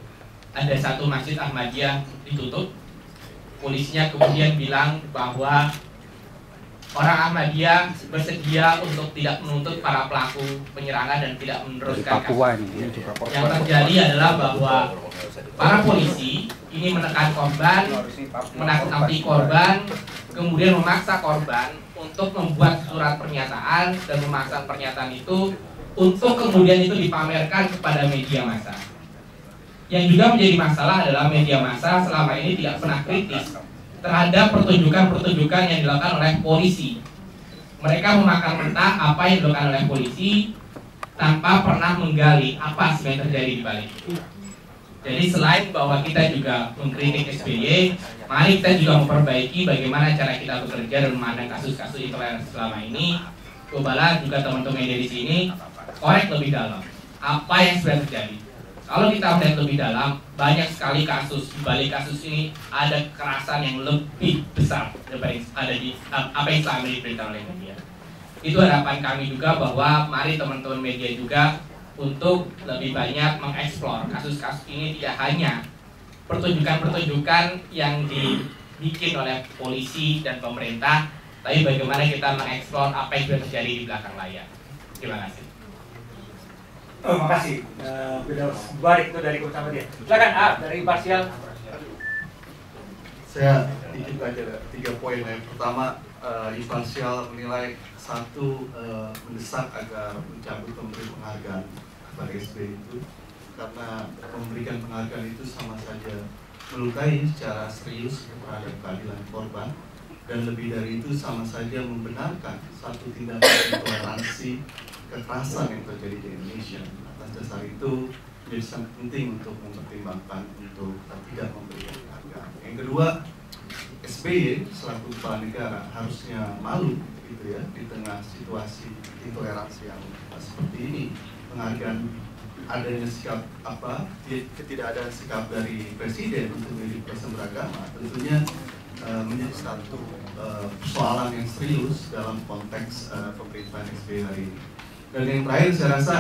ada satu masjid Ahmadiyah ditutup, polisinya kemudian bilang bahwa orang Ahmadiyah bersedia untuk tidak menuntut para pelaku penyerangan dan tidak meneruskan kasus. Yang terjadi adalah bahwa para polisi ini menekan korban, menakut-nakuti korban, kemudian memaksa korban untuk membuat surat pernyataan dan memaksa pernyataan itu untuk kemudian itu dipamerkan kepada media massa. Yang juga menjadi masalah adalah media massa selama ini tidak pernah kritis terhadap pertunjukan-pertunjukan yang dilakukan oleh polisi. Mereka memakan mentah apa yang dilakukan oleh polisi tanpa pernah menggali apa sebenarnya terjadi di balik itu. Jadi selain bahwa kita juga mengkritik SBY, mari kita juga memperbaiki bagaimana cara kita bekerja dan memandang kasus-kasus intoleransi selama ini. Cobalah juga teman-teman media di sini korek lebih dalam apa yang sebenarnya terjadi. Kalau kita melihat lebih dalam, banyak sekali kasus. Di balik kasus ini ada kekerasan yang lebih besar daripada ada di apa yang selama ini diberitakan oleh media. Itu harapan kami juga bahwa mari teman-teman media juga untuk lebih banyak mengeksplor kasus-kasus ini, tidak hanya pertunjukan-pertunjukan yang dibikin oleh polisi dan pemerintah, tapi bagaimana kita mengeksplor apa yang sudah terjadi di belakang layar. Terima kasih. Oh, makasih. Firdaus Barik itu dari Komunitas Ahmadiyah. Silakan dari Imparsial. Saya dikit aja 3 poin. Yang pertama, Imparsial menilai satu, mendesak agar mencabut pemberi penghargaan kepada SBY itu karena memberikan penghargaan itu sama saja melukai secara serius terhadap keadilan korban, dan lebih dari itu sama saja membenarkan satu tindakan intoleransi kekerasan yang terjadi di Indonesia. Atas dasar itu menjadi sangat penting untuk mempertimbangkan untuk tidak memberikan penghargaan. Yang kedua, SBY selaku kepala negara harusnya malu gitu ya di tengah situasi intoleransi yang seperti ini. Penghargaan adanya sikap ketidakadaan sikap dari Presiden untuk kebebasan beragama tentunya menjadi satu persoalan yang serius dalam konteks pemerintahan SBY hari ini. Dan yang terakhir, saya rasa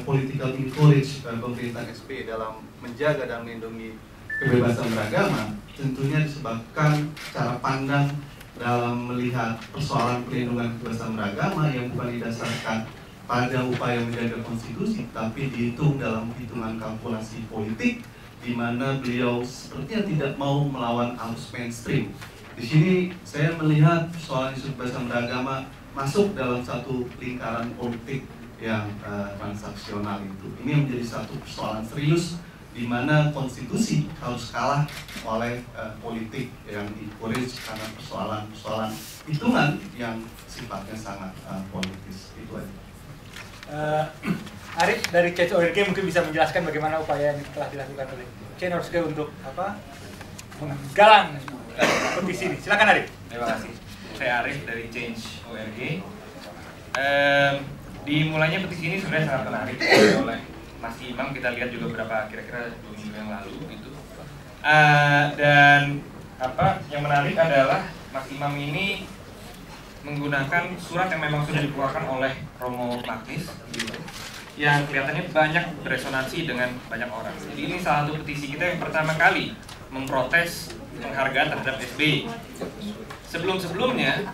political encourage pemerintahan SBY dalam menjaga dan melindungi kebebasan beragama tentunya disebabkan cara pandang dalam melihat persoalan perlindungan kebebasan beragama yang bukan didasarkan pada upaya menjaga konstitusi, tapi dihitung dalam hitungan kalkulasi politik, di mana beliau sepertinya tidak mau melawan arus mainstream. Di sini saya melihat persoalan isu kebebasan beragama masuk dalam satu lingkaran politik yang transaksional itu. Ini menjadi satu persoalan serius di mana konstitusi harus kalah oleh politik yang dikuris karena persoalan-persoalan hitungan yang sifatnya sangat politis. Itu aja. Arif dari CSORG mungkin bisa menjelaskan bagaimana upaya yang telah dilakukan oleh CSORG untuk menggalang petisi ini. Silakan Arif. Terima kasih. Saya Arif dari Change.org. Dimulainya petisi ini sebenarnya sangat menarik oleh Mas Imam. Kita lihat juga beberapa kira-kira 2 minggu yang lalu gitu. Dan yang menarik adalah Mas Imam ini menggunakan surat yang memang sudah dikeluarkan oleh Romo Magnis gitu, yang kelihatannya banyak beresonansi dengan banyak orang. Jadi ini salah satu petisi kita yang pertama kali memprotes penghargaan terhadap SBY. Sebelum-sebelumnya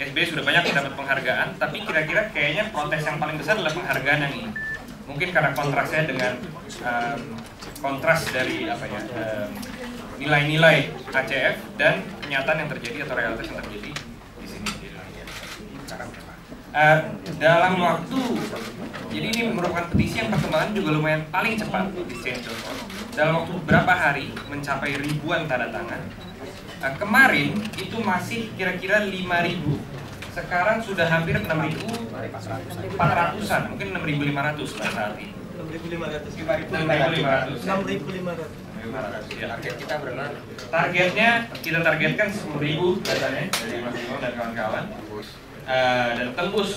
SBY sudah banyak mendapat penghargaan, tapi kira-kira kayaknya protes yang paling besar adalah penghargaan yang ini. Mungkin karena kontrasnya dengan kontras dari nilai-nilai ACF dan kenyataan yang terjadi atau realitas yang terjadi di sini. Dalam waktu, jadi ini merupakan petisi yang perkembangan juga lumayan paling cepat di Change.org. Dalam waktu beberapa hari mencapai ribuan tanda tangan. Kemarin itu masih kira-kira 5.000. Sekarang sudah hampir 6.400-an, mungkin 6.500 pada saat ini. 6.500. 6.500. Ya, target kita berapa? Targetnya kita targetkan 10.000 katanya dari Mas Imam dan kawan-kawan. Dan tembus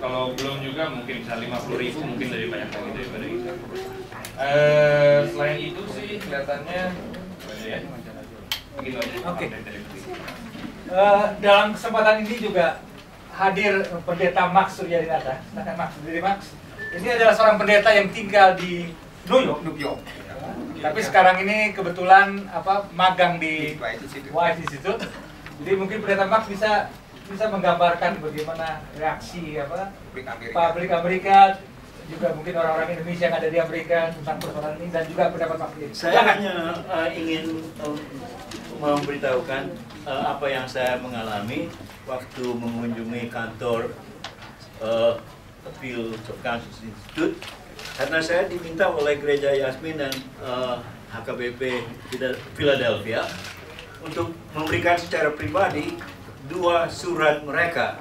kalau belum juga mungkin bisa 50.000, mungkin lebih banyak lagi daripada itu. Selain itu sih kelihatannya ya. Begitu aja. Oke. Dalam kesempatan ini juga hadir Pendeta Max Suryadinata. Silakan Max. Pendeta Max. Ini adalah seorang pendeta yang tinggal di New York. Tapi sekarang ini kebetulan magang di White Institute. Jadi mungkin Pendeta Max bisa menggambarkan bagaimana reaksi publik Amerika, juga mungkin orang-orang Indonesia yang ada di Amerika tentang persoalan ini, dan juga pendapat Max. Saya hanya ingin memberitahukan apa yang saya mengalami waktu mengunjungi kantor Appeal of Conscience Institute, karena saya diminta oleh Gereja Yasmin dan HKBP Philadelphia untuk memberikan secara pribadi 2 surat mereka.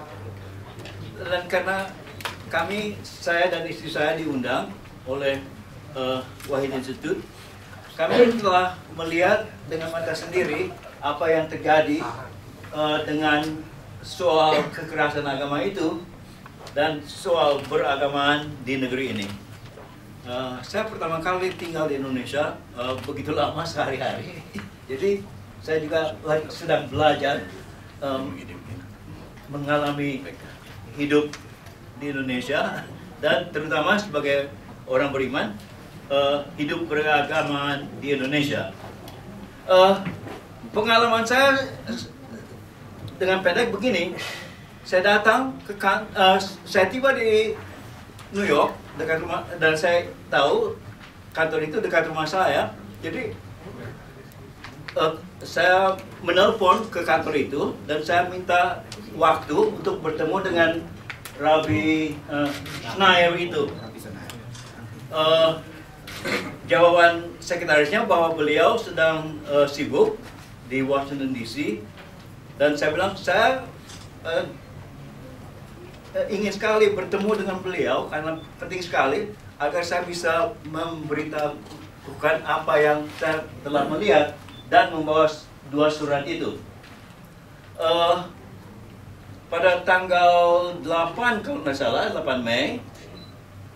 Dan karena saya dan istri saya diundang oleh Wahid Institute, kami telah melihat dengan mata sendiri apa yang terjadi dengan soal kekerasan agama itu dan soal beragamaan di negeri ini. Saya pertama kali tinggal di Indonesia begitu lama sehari-hari, jadi saya juga sedang belajar mengalami hidup di Indonesia, dan terutama sebagai orang beriman hidup beragamaan di Indonesia. Pengalaman saya dengan pendek begini, saya tiba di New York dekat rumah, dan saya tahu kantor itu dekat rumah saya. Jadi saya menelpon ke kantor itu dan saya minta waktu untuk bertemu dengan Rabbi Schneier itu. Jawaban sekretarisnya bahwa beliau sedang sibuk di Washington DC, dan saya bilang saya ingin sekali bertemu dengan beliau karena penting sekali agar saya bisa memberitahukan apa yang saya telah melihat dan membawa 2 surat itu. Pada tanggal 8 kalau nggak salah, 8 Mei,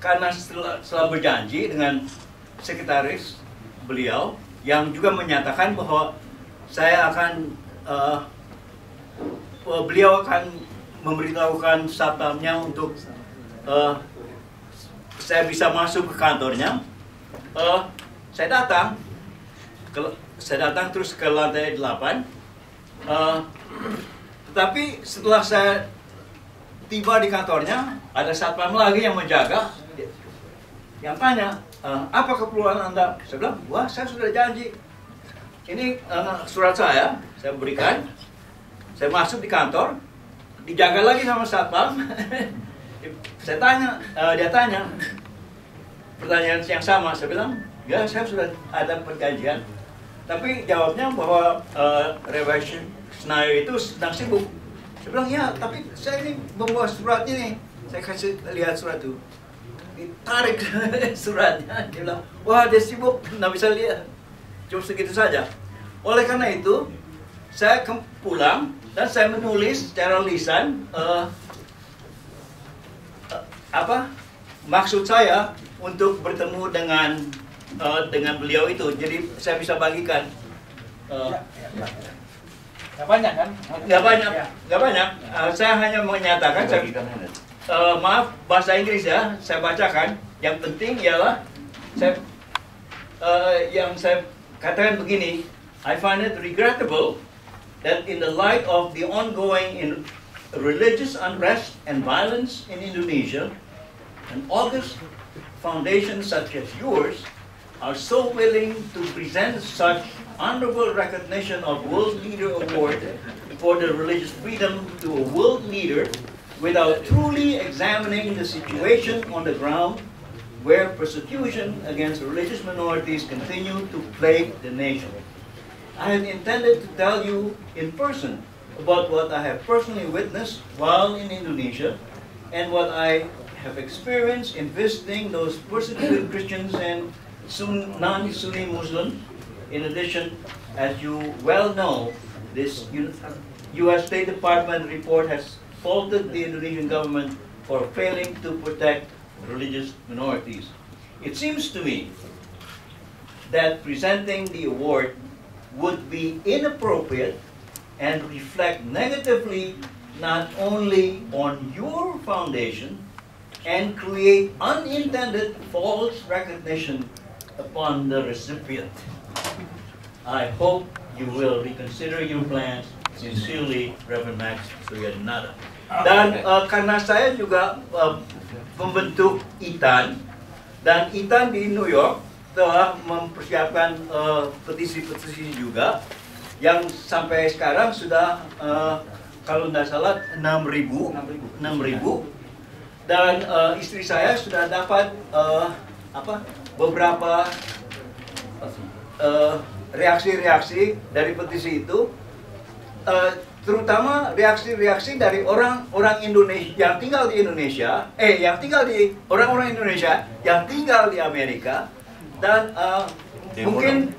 karena setelah berjanji dengan sekretaris beliau yang juga menyatakan bahwa beliau akan memberitahukan satpamnya untuk saya bisa masuk ke kantornya. Saya datang terus ke lantai 8. Tetapi setelah saya tiba di kantornya, ada satpam lagi yang menjaga, yang tanya, apa keperluan Anda? Saya bilang, wah, saya sudah janji. Ini surat saya berikan. Saya masuk di kantor, dijaga lagi sama satpam. Saya tanya, dia tanya pertanyaan yang sama. Saya bilang, Ya, saya sudah ada perjanjian. Tapi jawabnya bahwa Reverend Schneier itu sedang sibuk. Saya bilang, ya, tapi saya ini membawa suratnya nih. Saya kasih lihat surat itu. Ditarik suratnya. Dia bilang, wah dia sibuk, nggak bisa lihat. Cuma segitu saja. Oleh karena itu, saya pulang dan saya menulis secara lisan maksud saya untuk bertemu dengan beliau itu. Jadi saya bisa bagikan. Nggak banyak kan? Nggak banyak. Saya hanya menyatakan, maaf bahasa Inggris ya, saya bacakan. Yang penting ialah yang saya katakan begini. I find it regrettable that in the light of the ongoing religious unrest and violence in Indonesia, an august foundation such as yours are so willing to present such honorable recognition of World Leader Award for the religious freedom to a world leader without truly examining the situation on the ground where persecution against religious minorities continue to plague the nation. I had intended to tell you in person about what I have personally witnessed while in Indonesia and what I have experienced in visiting those persecuted Christians and non-Sunni Muslims. In addition, as you well know, this U.S. State Department report has faulted the Indonesian government for failing to protect religious minorities. It seems to me that presenting the award would be inappropriate and reflect negatively not only on your foundation and create unintended false recognition upon the recipient. I hope you will reconsider your plans. Sincerely, Reverend Max Suryadinata. Dan karena saya juga membentuk ITAN, dan ITAN di New York telah mempersiapkan petisi-petisi juga yang sampai sekarang sudah kalau nggak salah 6.000 dan istri saya sudah dapat beberapa reaksi-reaksi dari petisi itu, terutama reaksi-reaksi dari orang-orang Indonesia yang tinggal di Indonesia, orang-orang Indonesia yang tinggal di Amerika. Dan mungkin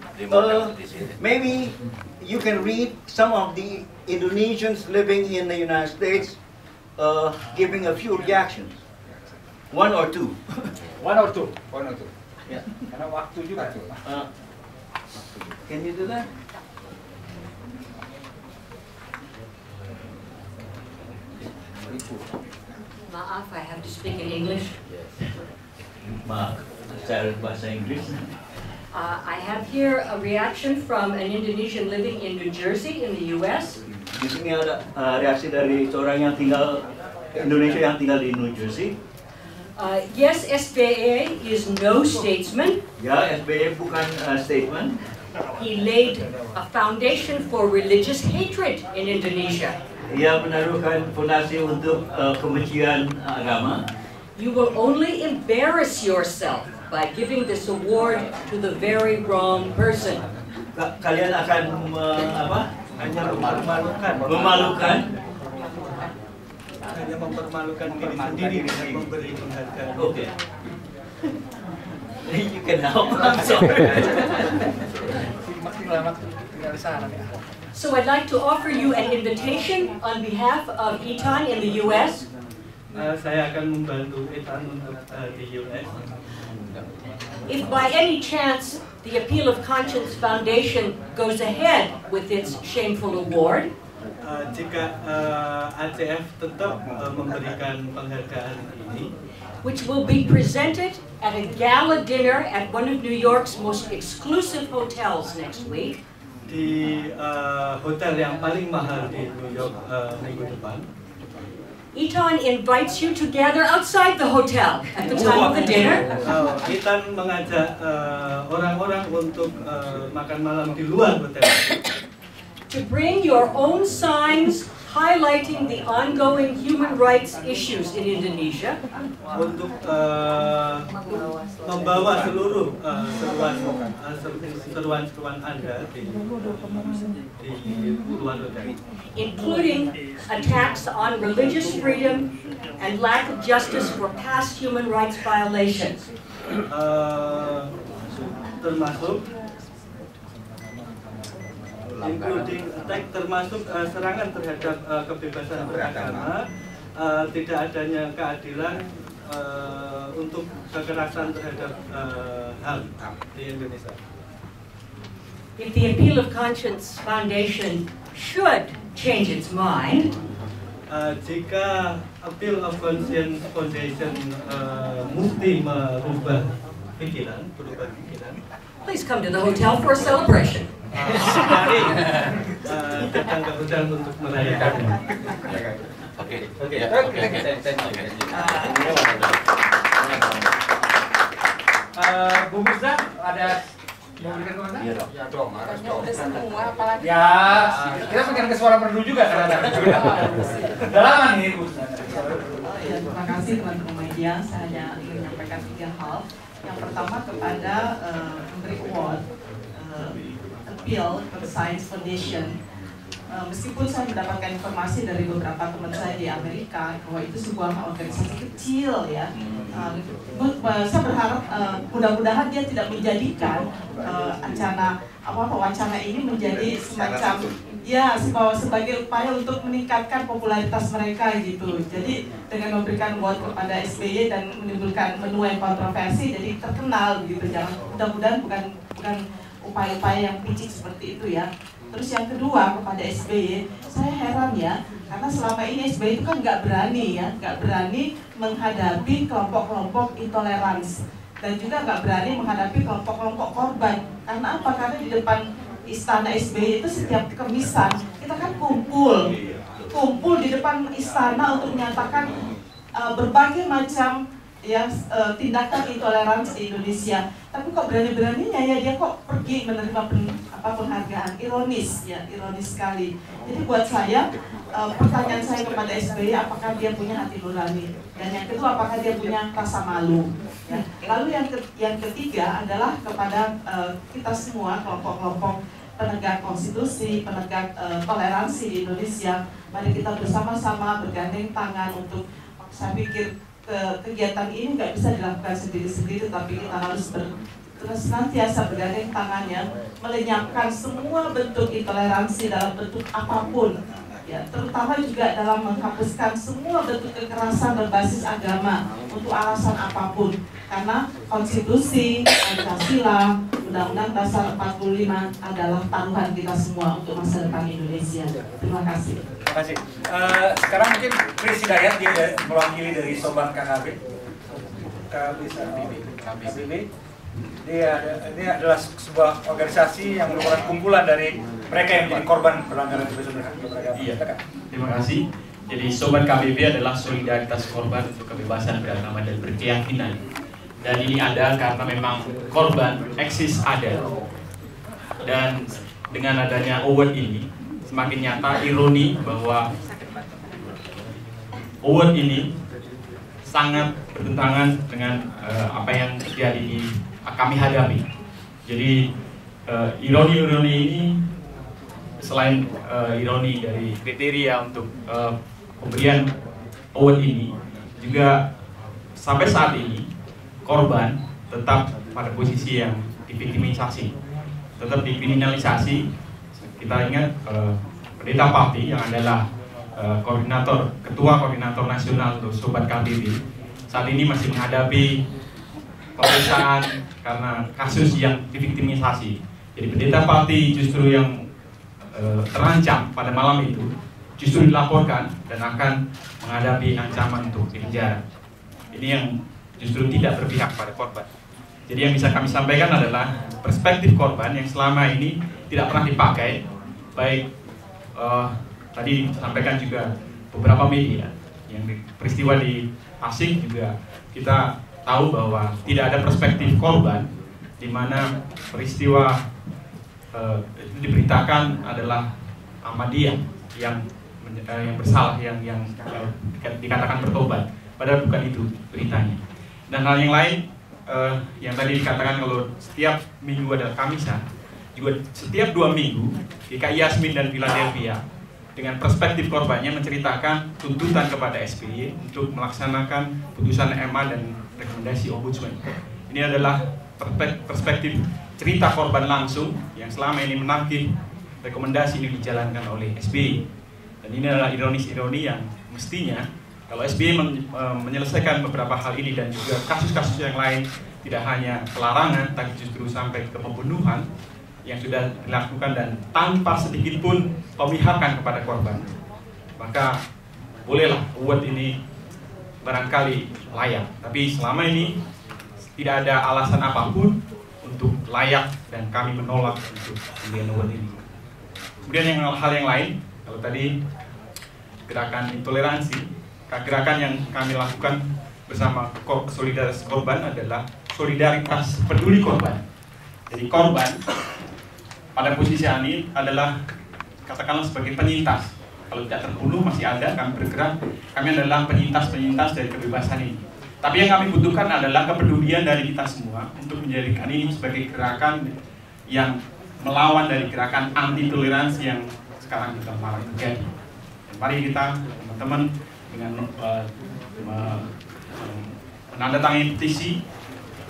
maybe you can read some of the Indonesians living in the United States giving a few reactions. One or two. Ya, karena waktu juga. Can you do that? Maaf, I have to speak in English. Maaf, saya bahasa Inggris. I have here a reaction from an Indonesian living in New Jersey in the U.S. Di sini ada reaksi dari seorang yang tinggal Indonesia yang tinggal di New Jersey. Yes, SBA is no statesman. Ya, SBA bukan statement. He laid a foundation for religious hatred in Indonesia. Ia menaruhkan fondasi untuk kebencian agama. You will only embarrass yourself by giving this award to the very wrong person. Kalian akan hanya memalukan. Hanya mempermalukan diri sendiri dengan memberi penghargaan. Oke. You can help. I'm sorry. So I'd like to offer you an invitation on behalf of ITAN in the U.S. Saya akan membantu ITAN untuk di US. If by any chance the Appeal of Conscience Foundation goes ahead with its shameful award, jika ACF tetap memberikan penghargaan ini, which will be presented at a gala dinner at one of New York's most exclusive hotels next week, di hotel yang paling mahal di New York minggu depan. ITAN invites you to gather outside the hotel at the time of the dinner. ITAN mengajak orang-orang untuk makan malam di luar hotel. To bring your own signs highlighting the ongoing human rights issues in Indonesia. Untuk membawa seluruh seruan-seruan Anda di luar negeri, including attacks on religious freedom and lack of justice for past human rights violations. Termasuk termasuk serangan terhadap kebebasan beragama, tidak adanya keadilan, untuk kekerasan terhadap HAM di Indonesia. If the Appeal of Conscience Foundation should change its mind, jika Appeal of Conscience Foundation mesti berubah pikiran, please come to the hotel for a celebration. Mari datang ke hotel untuk merayakannya. Oke. Bu Mirza, ada mau berikan komentar? Iya dong, harus dong. Udah semua, apalagi Ya, kita pengen ke suara merdu juga ternyata. Udah lama nih Bu. Terima kasih teman-teman media. Saya hanya ingin menyampaikan 3 hal. Yang pertama kepada memberi award Appeal for Science Foundation. Meskipun saya mendapatkan informasi dari beberapa teman saya di Amerika bahwa itu sebuah organisasi kecil ya, saya berharap mudah-mudahan dia tidak menjadikan wacana ini menjadi semacam ya sebagai upaya untuk meningkatkan popularitas mereka gitu. Jadi dengan memberikan award kepada SBY dan menimbulkan menuai kontroversi jadi terkenal gitu. Jangan, mudah-mudahan bukan upaya-upaya yang picik seperti itu ya. Terus yang kedua kepada SBY, saya heran ya, karena selama ini SBY itu kan nggak berani menghadapi kelompok-kelompok intoleransi dan juga nggak berani menghadapi kelompok-kelompok korban. Karena apa? Karena di depan istana SBY itu setiap kemisan kita kan kumpul di depan istana untuk menyatakan berbagai macam tindakan intoleransi di Indonesia. Tapi kok berani-beraninya ya dia kok pergi menerima penghargaan. Ironis sekali. Jadi buat saya pertanyaan saya kepada SBY, apakah dia punya hati nurani? Dan yang kedua, apakah dia punya rasa malu? Ya. Lalu yang ketiga adalah kepada kita semua kelompok-kelompok penegak konstitusi, penegak toleransi di Indonesia. Mari kita bersama-sama bergandeng tangan untuk, saya pikir kegiatan ini nggak bisa dilakukan sendiri-sendiri, tapi kita harus senantiasa bergandeng tangannya, melenyapkan semua bentuk intoleransi dalam bentuk apapun, ya, terutama juga dalam menghapuskan semua bentuk kekerasan berbasis agama untuk alasan apapun, karena konstitusi, Pancasila, Undang-Undang Dasar 45 adalah taruhan kita semua untuk masa depan Indonesia. Terima kasih. Terima kasih. Sekarang mungkin Chris Hidayat, dia mewakili dari Sobat KKB. KBB. Ini adalah sebuah organisasi yang merupakan kumpulan dari mereka yang menjadi korban pelanggaran kebebasan beragama. Iya. Terima kasih. Jadi Sobat KBB adalah solidaritas korban untuk kebebasan beragama dan berkeyakinan. Dan ini ada karena memang korban eksis ada. Dan dengan adanya award ini semakin nyata ironi bahwa award ini sangat bertentangan dengan apa yang terjadi kami hadapi. Jadi ironi-ironi ini selain ironi dari kriteria untuk pemberian award ini, juga sampai saat ini korban tetap pada posisi yang diviktimisasi, tetap dikriminalisasi. Kita ingat Pendeta Pati yang adalah ketua koordinator nasional untuk Sobat KBB saat ini masih menghadapi pemeriksaan karena kasus yang diviktimisasi. Jadi Pendeta Pati justru yang terancam pada malam itu justru dilaporkan dan akan menghadapi ancaman untuk dipenjara. Ini yang justru tidak berpihak pada korban. Jadi yang bisa kami sampaikan adalah perspektif korban yang selama ini tidak pernah dipakai, baik tadi disampaikan juga beberapa media yang peristiwa di Pasig juga kita tahu bahwa tidak ada perspektif korban, di mana peristiwa itu diberitakan adalah Ahmadiyah yang yang bersalah, yang dikatakan bertobat, padahal bukan itu beritanya. Dan hal yang lain yang tadi dikatakan kalau setiap minggu ada Kamisa, juga setiap 2 minggu GKI Yasmin dan Philadelphia dengan perspektif korbannya menceritakan tuntutan kepada SBY untuk melaksanakan putusan MA dan rekomendasi Ombudsman. Ini adalah perspektif cerita korban langsung yang selama ini menagih rekomendasi ini dijalankan oleh SBY. Dan ini adalah ironis-ironi yang mestinya kalau SBY menyelesaikan beberapa hal ini dan juga kasus-kasus yang lain, tidak hanya pelarangan, tapi justru sampai ke pembunuhan yang sudah dilakukan dan tanpa sedikit pun pemihakan kepada korban, maka bolehlah award ini barangkali layak. Tapi selama ini tidak ada alasan apapun untuk layak dan kami menolak untuk pemberian award ini. Kemudian hal yang lain, kalau tadi gerakan intoleransi, gerakan yang kami lakukan bersama solidaritas korban adalah solidaritas peduli korban. Jadi korban pada posisi ini adalah katakanlah sebagai penyintas. Kalau tidak terbunuh masih ada, kami bergerak. Kami adalah penyintas-penyintas dari kebebasan ini. Tapi yang kami butuhkan adalah kepedulian dari kita semua untuk menjadikan ini sebagai gerakan yang melawan dari gerakan anti toleransi yang sekarang kita marak terjadi. Mari kita teman-teman dengan menandatangani petisi,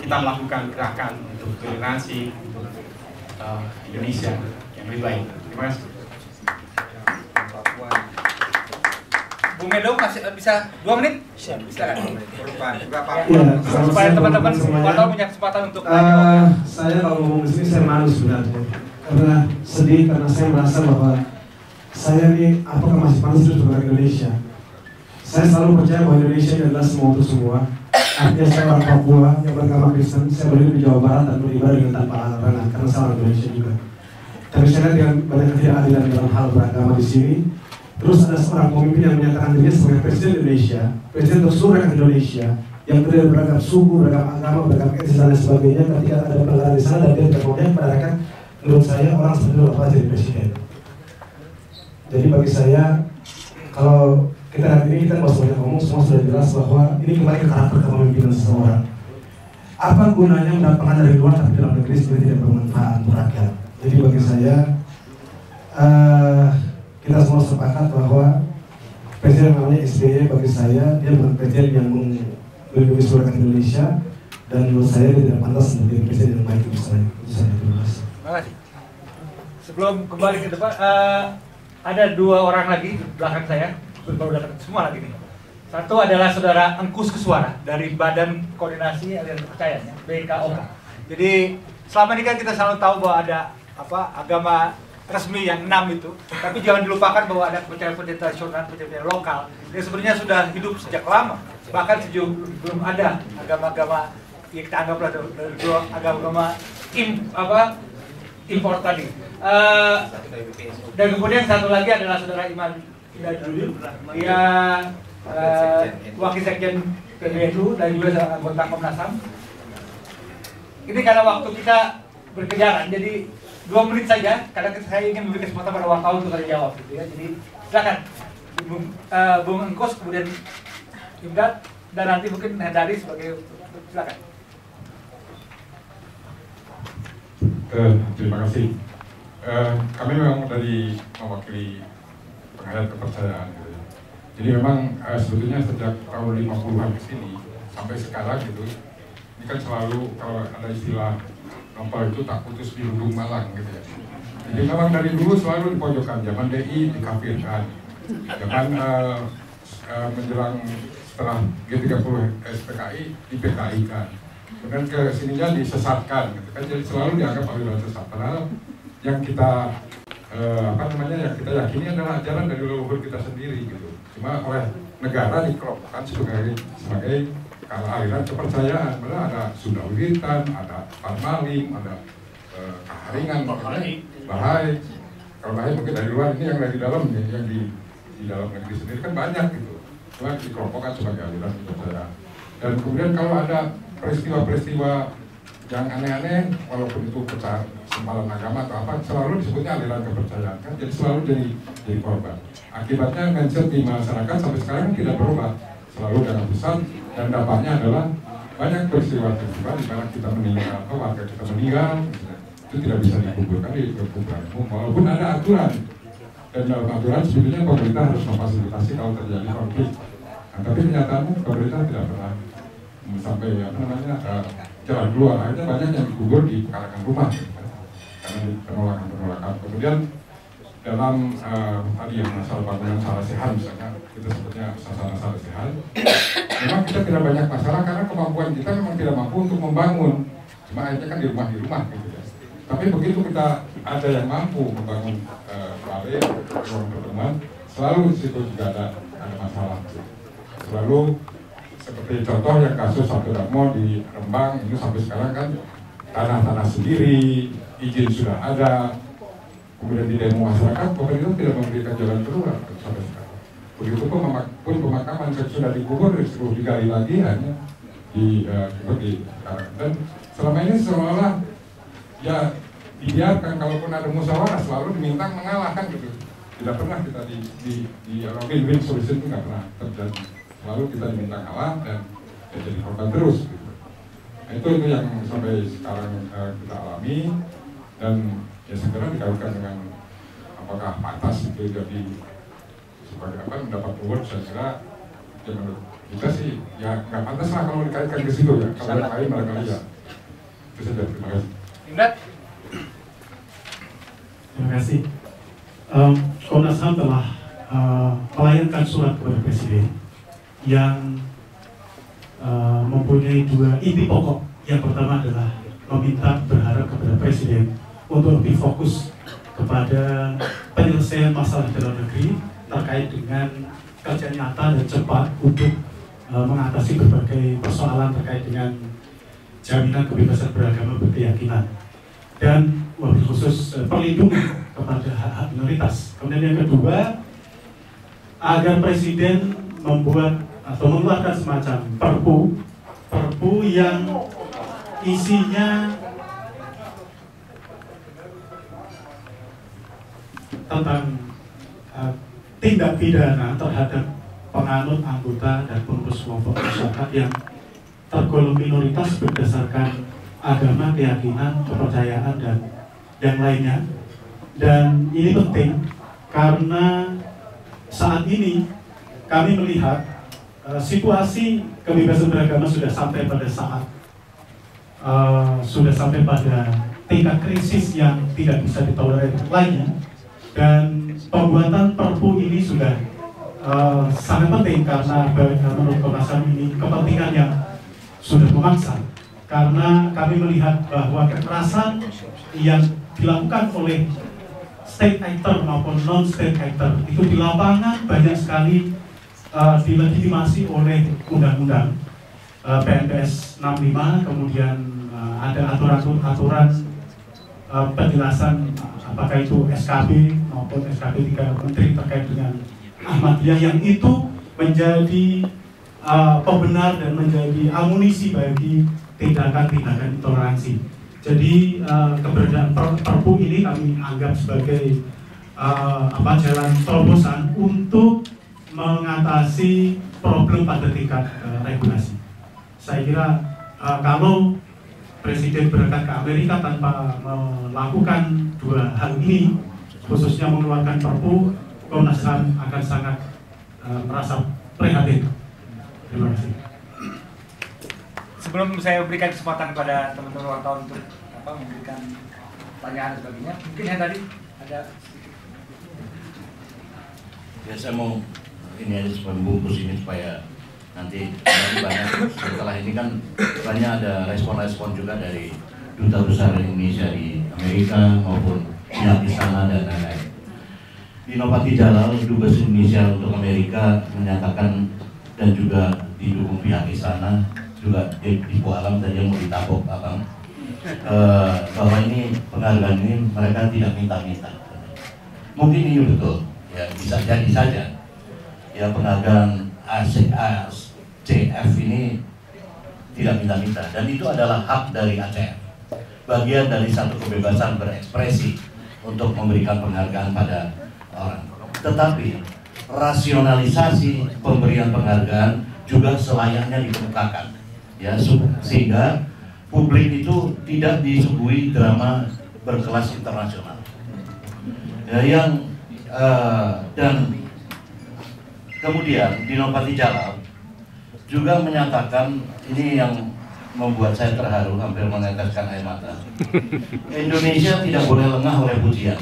kita melakukan gerakan untuk toleransi untuk Indonesia yang lebih baik. Terima kasih. Bung Medo masih bisa 2 menit? Silakan. Supaya teman-teman wartawan punya kesempatan untuk saya kalau ngomong di sini saya malu sebenarnya, karena sedih, karena saya merasa bahwa saya ini apakah masih pantas hidup sebagai Indonesia. Saya selalu percaya bahwa Indonesia ini adalah semua untuk semua. Artinya saya orang Papua yang beragama Kristen, saya berdiri di Jawa Barat dan beribadah dengan tanpa halangan karena saya orang Indonesia juga. Tapi saya lihat dengan banyak ketidakadilan dalam hal beragama di sini. Terus ada seorang pemimpin yang menyatakan dirinya sebagai Presiden Indonesia, Presiden tersuruh rakyat Indonesia, yang terdiri beragam suku, beragam agama, beragam etnis dan lain sebagainya. Ketika ada pelanggaran di sana dan dia tidak memihak pada rakyat, menurut saya orang seperti itu dapat jadi presiden. Jadi bagi saya, kalau kita hari ini kita nggak usah ngomong, semua sudah jelas bahwa ini kembali ke karakter kepemimpinan seseorang. Apa gunanya mendapatkan dari luar tapi dalam negeri sebenarnya tidak bermanfaat untuk rakyat. Jadi bagi saya, kita semua sepakat bahwa presiden namanya SBY bagi saya dia bukan presiden yang melindungi seluruh rakyat Indonesia, dan menurut saya dia tidak pantas menjadi presiden yang baik untuk saya. Itu saja, terima kasih. Terima kasih. Sebelum kembali ke depan, ada 2 orang lagi di belakang saya. Baru datang semua lagi nih. Satu adalah saudara Engkus Keswara dari Badan Koordinasi Aliran Kepercayaan, BKOK. Jadi selama ini kan kita selalu tahu bahwa ada agama resmi yang 6 itu, tapi jangan dilupakan bahwa ada kepercayaan tradisional, kepercayaan lokal yang sebenarnya sudah hidup sejak lama. Bahkan belum ada agama-agama yang kita anggap agama-agama impor tadi. Dan kemudian satu lagi adalah saudara Iman Dulu, dia wakil sekjen PBNU dan juga anggota Komnas HAM. Ini karena waktu kita berkejaran, jadi 2 menit saja, karena saya ingin memberi kesempatan pada wartawan untuk jawab, gitu ya. Jadi silakan, Bung Engkus, kemudian Imdad, dan nanti mungkin Hendari sebagai silakan. Terima kasih. Kami memang dari mewakili penghayat kepercayaan gitu ya. Jadi memang sebetulnya sejak tahun 50-an ke sini sampai sekarang gitu, ini kan selalu kalau ada istilah novel itu tak putus di lubung malang gitu ya. Jadi memang dari dulu selalu di pojokan, zaman DI dikafirkan, zaman menjelang setelah G30 SPKI di PKI kan, kemudian ke sininya disesatkan gitu kan, jadi selalu dianggap aliran sesat. Padahal yang kita yang kita yakini adalah ajaran dari leluhur kita sendiri gitu. Cuma oleh negara dikelompokkan sebagai aliran kepercayaan. Padahal ada Sunda Wiwitan, ada Parmalim, ada Kaharingan, Bahai. Kalau Bahai mungkin dari luar, ini yang dari dalam, yang di dalam negeri sendiri kan banyak gitu. Cuma dikelompokkan sebagai aliran kepercayaan. Dan kemudian kalau ada peristiwa-peristiwa yang aneh-aneh, walaupun itu sempalan agama atau apa, selalu disebutnya aliran kepercayaan kan, jadi selalu jadi korban. Akibatnya mindset di masyarakat sampai sekarang tidak berubah, selalu dalam pesan, dan dampaknya adalah banyak peristiwa-peristiwa di mana kita meninggal atau warga kita meninggal, itu tidak bisa dikuburkan di kuburan umum, walaupun ada aturan. Dan dalam aturan sebetulnya pemerintah harus memfasilitasi kalau terjadi konflik. Nah, tapi kenyataannya pemerintah tidak pernah sampai jalan keluar. Akhirnya banyak yang dikubur di pekarangan rumah gitu, karena penolakan. Kemudian dalam tadi yang masalah bangunan Salesehan misalnya, kita sebutnya Sasana Salesehan, memang kita tidak banyak masalah karena kemampuan kita memang tidak mampu untuk membangun. Cuma akhirnya kan di rumah gitu ya. Tapi begitu kita ada yang mampu membangun balai, ruang pertemuan, selalu di situ juga ada masalah. Selalu seperti contoh yang kasus Sabtu Darmo di Rembang, ini sampai sekarang kan tanah-tanah sendiri, izin sudah ada, kemudian di demo masyarakat, pemerintah tidak memberikan jalan keluar sampai sekarang. Begitu pun pemakaman sudah dikubur, disuruh digali lagi hanya di dan selama ini seolah-olah ya dibiarkan, kalaupun ada musyawarah selalu diminta mengalahkan gitu. Tidak pernah kita di win-win solution itu nggak pernah terjadi. Selalu kita diminta kalah dan jadi korban terus gitu. Nah, itu yang sampai sekarang kita alami, dan ya segera dikaitkan dengan apakah pantas itu jadi sebagai apa mendapat award, saya kira ya menurut kita sih ya nggak pantas lah kalau dikaitkan ke situ ya. Kalau yang lain barangkali ya. Itu saja, terima kasih. Imran. Terima kasih. Komnas HAM telah melayangkan surat kepada Presiden yang mempunyai dua inti pokok. Yang pertama adalah meminta berharap kepada Presiden untuk lebih fokus kepada penyelesaian masalah dalam negeri terkait dengan kerja nyata dan cepat untuk mengatasi berbagai persoalan terkait dengan jaminan kebebasan beragama berkeyakinan dan wabil khusus perlindungan kepada hak-hak minoritas. Kemudian yang kedua, agar Presiden membuat atau mengeluarkan semacam perpu yang isinya tentang tindak pidana terhadap penganut, anggota, dan pengurus kelompok masyarakat yang tergolong minoritas berdasarkan agama, keyakinan, kepercayaan, dan yang lainnya. Dan ini penting karena saat ini kami melihat situasi kebebasan beragama sudah sampai pada tingkat krisis yang tidak bisa ditolerir lagi, dan pembuatan perpu ini sudah sangat penting karena menurut Komnas HAM ini kepentingan yang sudah memaksa, karena kami melihat bahwa kekerasan yang dilakukan oleh state actor maupun non-state actor itu di lapangan banyak sekali dilegitimasi oleh undang-undang PNPS 65, kemudian ada aturan-aturan penjelasan apakah itu SKB maupun SKB 3 Menteri terkait dengan Ahmadiyah, yang itu menjadi pembenar dan menjadi amunisi bagi tindakan-tindakan intoleransi. Jadi keberadaan perpu ini kami anggap sebagai jalan terobosan untuk mengatasi problem pada tingkat regulasi. Saya kira kalau Presiden berangkat ke Amerika tanpa melakukan dua hal ini, khususnya mengeluarkan perpu, Komnas HAM akan sangat merasa prihatin. Terima kasih. Sebelum saya berikan kesempatan kepada teman-teman wartawan untuk memberikan pertanyaan dan sebagainya, mungkin yang tadi ada. Ya, saya mau ini aja supaya membungkus ini supaya nanti banyak setelah ini kan banyak ada respon-respon juga dari Duta Besar Indonesia di Amerika maupun pihak istana dan lain-lain. Dino Patijalal, Dubes Indonesia untuk Amerika, menyatakan dan juga didukung pihak istana juga di Alam tadi yang mau ditapok abang bahwa ini penghargaan ini mereka tidak minta-minta. Mungkin ini betul, ya bisa jadi saja. Ya penghargaan ACF ini tidak minta-minta dan itu adalah hak dari ACF. bagian dari satu kebebasan berekspresi untuk memberikan penghargaan pada orang. Tetapi rasionalisasi pemberian penghargaan juga selayaknya dikemukakan, ya, sehingga publik itu tidak disuguhi drama berkelas internasional. Ya, dan kemudian Dino Patijalal juga menyatakan, ini yang membuat saya terharu, hampir meneteskan air mata. Indonesia tidak boleh lengah oleh pujian,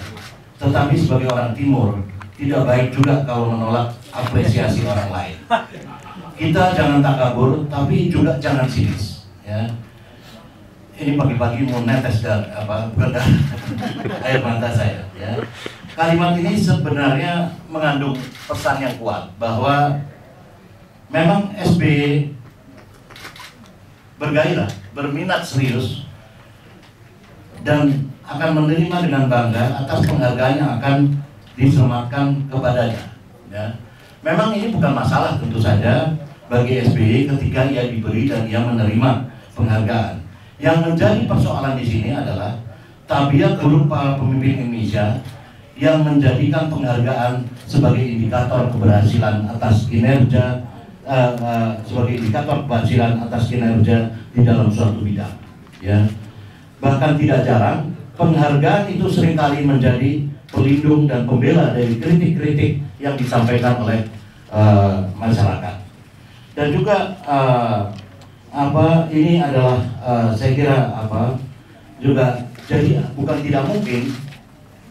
tetapi sebagai orang Timur tidak baik juga kalau menolak apresiasi orang lain. Kita jangan takabur, tapi juga jangan sinis. Ya, ini pagi-pagi mau netes bukan air mata saya. Ya. Kalimat ini sebenarnya mengandung pesan yang kuat bahwa memang SBY bergairah, berminat serius, dan akan menerima dengan bangga atas penghargaan yang akan disematkan kepadanya. Ya. Memang ini bukan masalah tentu saja bagi SBY ketika ia diberi dan ia menerima penghargaan. Yang menjadi persoalan di sini adalah tabiat buruk para pemimpin Indonesia yang menjadikan penghargaan sebagai indikator keberhasilan atas kinerja, sebagai indikator keberhasilan atas kinerja di dalam suatu bidang. Ya. Bahkan tidak jarang penghargaan itu seringkali menjadi pelindung dan pembela dari kritik-kritik yang disampaikan oleh masyarakat. Dan juga ini adalah saya kira juga jadi bukan tidak mungkin,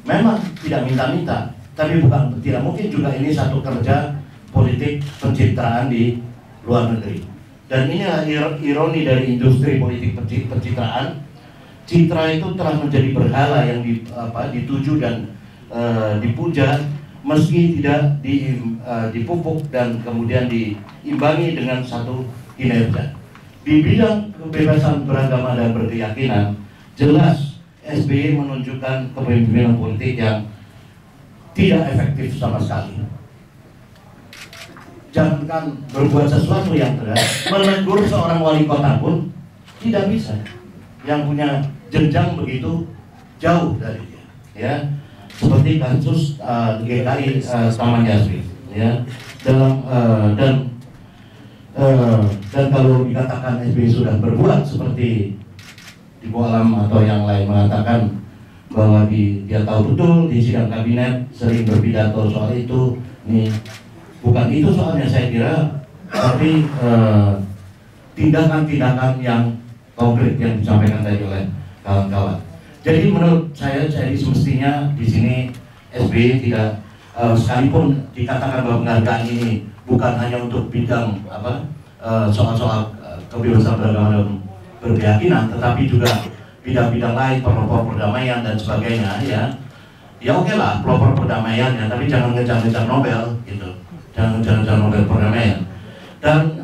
memang tidak minta-minta, tapi bukan tidak mungkin juga ini satu kerja politik pencitraan di luar negeri. Dan ini ironi dari industri politik pencitraan. Citra itu telah menjadi berhala yang dituju dan dipuja, meski tidak dipupuk dan kemudian diimbangi dengan satu kinerja. Di bidang kebebasan beragama dan berkeyakinan, jelas SBY menunjukkan kepemimpinan politik yang tidak efektif sama sekali. Jangankan berbuat sesuatu yang tegas, menegur seorang wali kota pun tidak bisa, yang punya jenjang begitu jauh dari dia. Ya. Seperti kasus GKI Taman Yasmin, ya, dan kalau dikatakan SBY sudah berbuat seperti di Alam atau yang lain mengatakan bahwa dia tahu betul di sidang kabinet sering berpidato soal itu, nih bukan itu soalnya saya kira, tapi tindakan-tindakan yang konkret yang disampaikan tadi oleh kawan-kawan. Jadi menurut saya, semestinya di sini SBY tidak sekalipun dikatakan bahwa penghargaan ini bukan hanya untuk bidang soal-soal kebebasan beragama dan berkeyakinan, tetapi juga bidang-bidang lain, pelopor perdamaian dan sebagainya. Ya oke lah, pelopor perdamaiannya, tapi jangan ngejar-ngejar Nobel gitu, jangan ngejar-ngejar Nobel perdamaian. Dan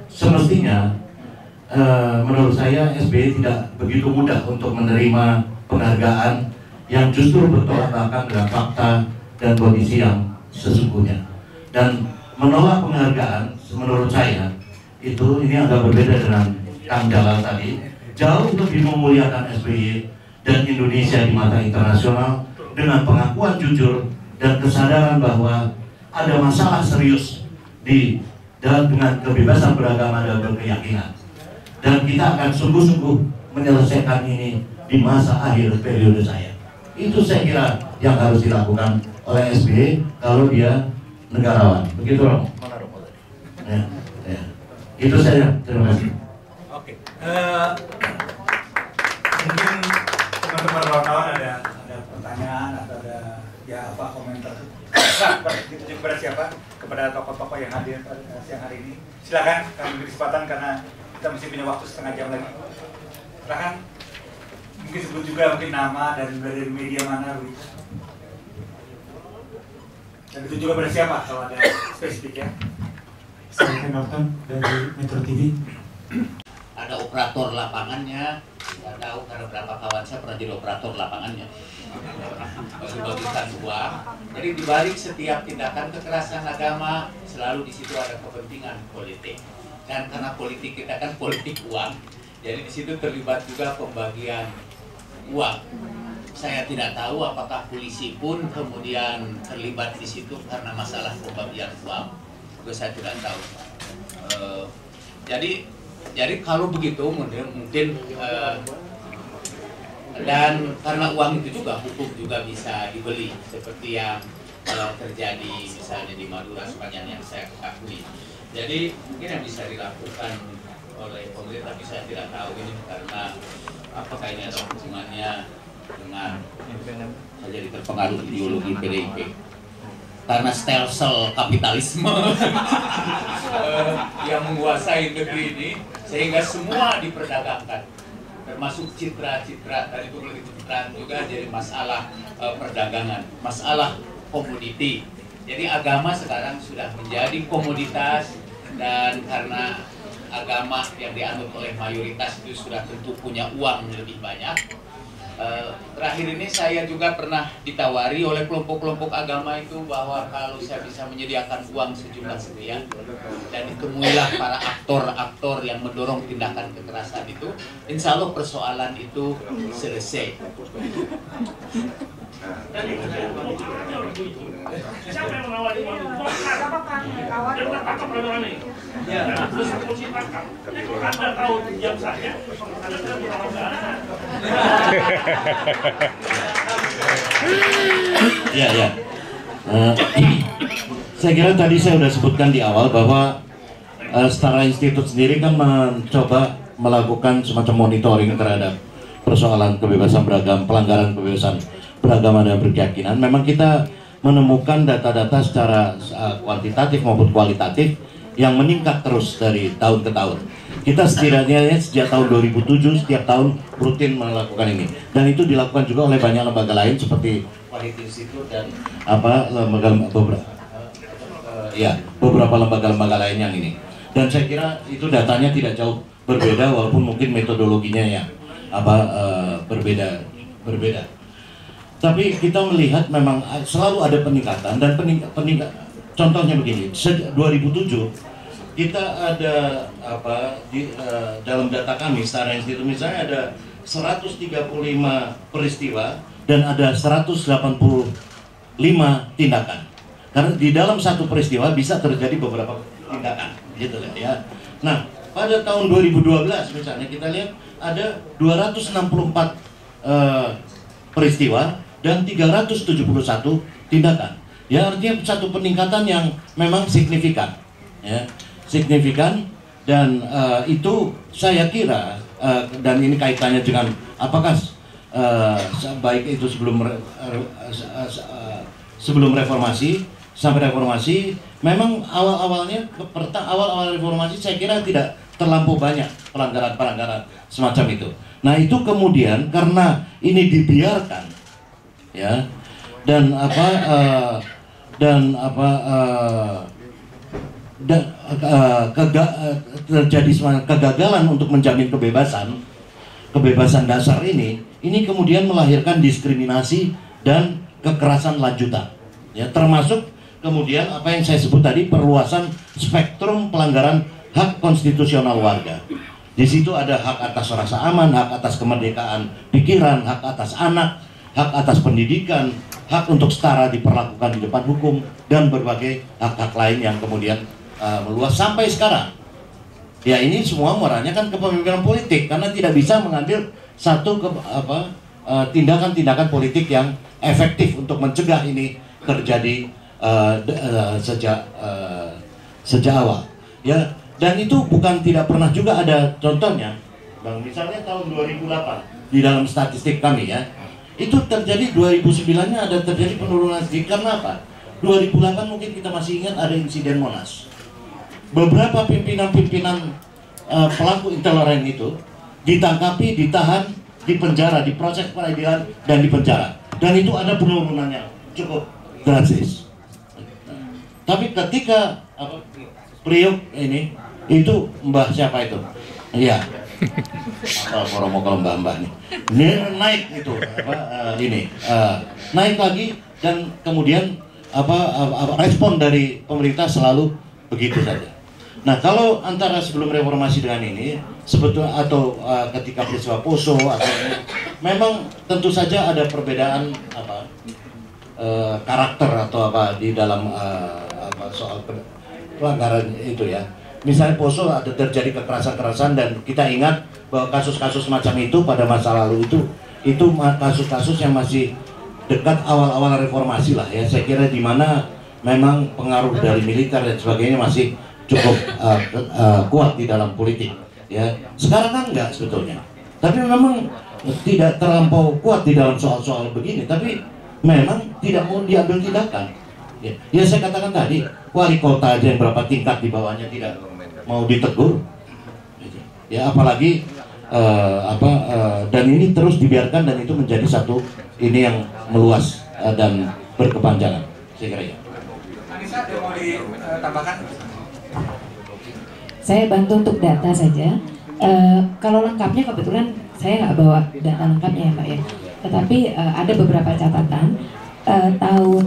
semestinya menurut saya SBY tidak begitu mudah untuk menerima penghargaan yang justru bertolak belakang dengan fakta dan kondisi yang sesungguhnya. Dan menolak penghargaan menurut saya ini agak berbeda dengan Kang Jalal tadi, jauh lebih memuliakan SBY dan Indonesia di mata internasional dengan pengakuan jujur dan kesadaran bahwa ada masalah serius dengan kebebasan beragama dan berkeyakinan. Dan kita akan sungguh-sungguh menyelesaikan ini di masa akhir periode saya. Itu saya kira yang harus dilakukan oleh SBY kalau dia negarawan. Begitu Romo? Ya. Itu saja. Terima kasih. Oke. Mungkin teman-teman wartawan ada pertanyaan atau ada komentar. Dituju kepada siapa? Kepada tokoh-tokoh yang hadir siang hari ini. Silakan kami beri kesempatan karena kita masih punya waktu setengah jam lagi. Silakan. Mungkin sebut juga mungkin nama dan dari media mana begitu. Dan itu juga pada siapa kalau ada spesifik ya. Saya kenalkan dari Metro TV. Ada operator lapangannya, nggak tahu karena berapa kawan saya pernah jadi operator lapangannya. Bagi-bagikan uang. Jadi dibalik setiap tindakan kekerasan agama selalu di situ ada kepentingan politik. Dan karena politik kita kan politik uang, Jadi di situ terlibat juga pembagian uang. Saya tidak tahu apakah polisi pun kemudian terlibat di situ karena masalah pembagian uang. Itu saya tidak tahu. Jadi kalau begitu mungkin dan karena uang itu juga hukum juga bisa dibeli seperti yang terjadi misalnya di Madura sepanjang yang saya ketahui. Jadi mungkin yang bisa dilakukan oleh pemerintah, tapi saya tidak tahu ini karena apakah ini ada hubungannya dengan saya jadi terpengaruh ideologi PDIP karena stelsel kapitalisme yang menguasai negeri ini sehingga semua diperdagangkan, termasuk citra-citra tadi itu pencitraan juga jadi masalah perdagangan, masalah komoditi. Jadi agama sekarang sudah menjadi komoditas, dan karena agama yang dianut oleh mayoritas itu sudah tentu punya uang lebih banyak. Terakhir ini saya juga pernah ditawari oleh kelompok-kelompok agama itu bahwa kalau saya bisa menyediakan uang sejumlah sekian dan ditemuilah para aktor-aktor yang mendorong tindakan kekerasan itu, insya Allah persoalan itu selesai. Siapa yang mengawali itu? Dia tangkap ini. Terus polisi tangkap. Anda tahu diam saja. Anda tidak berlawan. Ya. Saya kira tadi saya sudah sebutkan di awal bahwa Setara Institut sendiri kan mencoba melakukan semacam monitoring terhadap persoalan kebebasan beragam, pelanggaran kebebasan beragama dan berkeyakinan. Memang kita menemukan data-data secara kuantitatif maupun kualitatif yang meningkat terus dari tahun ke tahun. Kita setidaknya sejak tahun 2007 setiap tahun rutin melakukan ini, dan itu dilakukan juga oleh banyak lembaga lain seperti Quality Institute dan beberapa lembaga-lembaga lain yang ini. Dan saya kira itu datanya tidak jauh berbeda, walaupun mungkin metodologinya yang berbeda. Tapi kita melihat memang selalu ada peningkatan, dan contohnya begini, sejak 2007 kita ada dalam data kami Setara Institut misalnya ada 135 peristiwa dan ada 185 tindakan. Karena di dalam satu peristiwa bisa terjadi beberapa tindakan, gitu ya. Nah, pada tahun 2012 misalnya kita lihat ada 264 peristiwa dan 371 tindakan. Ya, artinya satu peningkatan yang memang signifikan, ya. Signifikan, dan itu saya kira dan ini kaitannya dengan apakah baik itu sebelum reformasi sampai reformasi, memang awal reformasi saya kira tidak terlampau banyak pelanggaran semacam itu. Nah, itu kemudian karena ini dibiarkan, ya, terjadi kegagalan untuk menjamin kebebasan dasar ini kemudian melahirkan diskriminasi dan kekerasan lanjutan, ya, termasuk kemudian apa yang saya sebut tadi, perluasan spektrum pelanggaran hak konstitusional warga. Di situ ada hak atas rasa aman, hak atas kemerdekaan pikiran, hak atas anak, hak atas pendidikan, hak untuk setara diperlakukan di depan hukum, dan berbagai hak-hak lain yang kemudian meluas sampai sekarang. Ya, ini semua muaranya kan kepemimpinan politik, karena tidak bisa mengambil satu tindakan-tindakan politik yang efektif untuk mencegah ini terjadi sejak awal. Ya, dan itu bukan tidak pernah juga ada contohnya. Bang, misalnya tahun 2008 di dalam statistik kami, ya, itu terjadi 2009-nya ada terjadi penurunan sedikit. Karena apa? 2008 mungkin kita masih ingat ada insiden Monas. Beberapa pimpinan pelaku intoleran itu ditangkapi, ditahan, dipenjara, diproses peradilan, dan dipenjara. Dan itu ada penurunannya cukup drastis. Tapi ketika Priok ini, itu Mbah siapa itu? Iya. Romo kalau mbah-mbah nih. Ini naik itu naik lagi, dan kemudian respon dari pemerintah selalu begitu saja. Nah, kalau antara sebelum reformasi dengan ini sebetulnya atau ketika peristiwa Poso atau memang tentu saja ada perbedaan karakter atau apa di dalam soal pelanggaran itu ya. Misalnya Poso ada terjadi kekerasan-kekerasan dan kita ingat bahwa kasus-kasus macam itu pada masa lalu itu kasus-kasus yang masih dekat awal-awal reformasi lah ya. Saya kira di mana memang pengaruh dari militer dan sebagainya masih cukup kuat di dalam politik ya. Sekarang kan enggak sebetulnya, tapi memang tidak terlampau kuat di dalam soal-soal begini, tapi memang tidak mau diambil tindakan ya. Saya katakan tadi wali kota aja yang berapa tingkat di bawahnya tidak mau ditegur ya, apalagi dan ini terus dibiarkan dan itu menjadi satu ini yang meluas dan berkepanjangan, saya kira ya. Anissa, ada mau ditambahkan? Saya bantu untuk data saja. Kalau lengkapnya kebetulan saya nggak bawa data lengkapnya ya Pak ya. Tetapi ada beberapa catatan tahun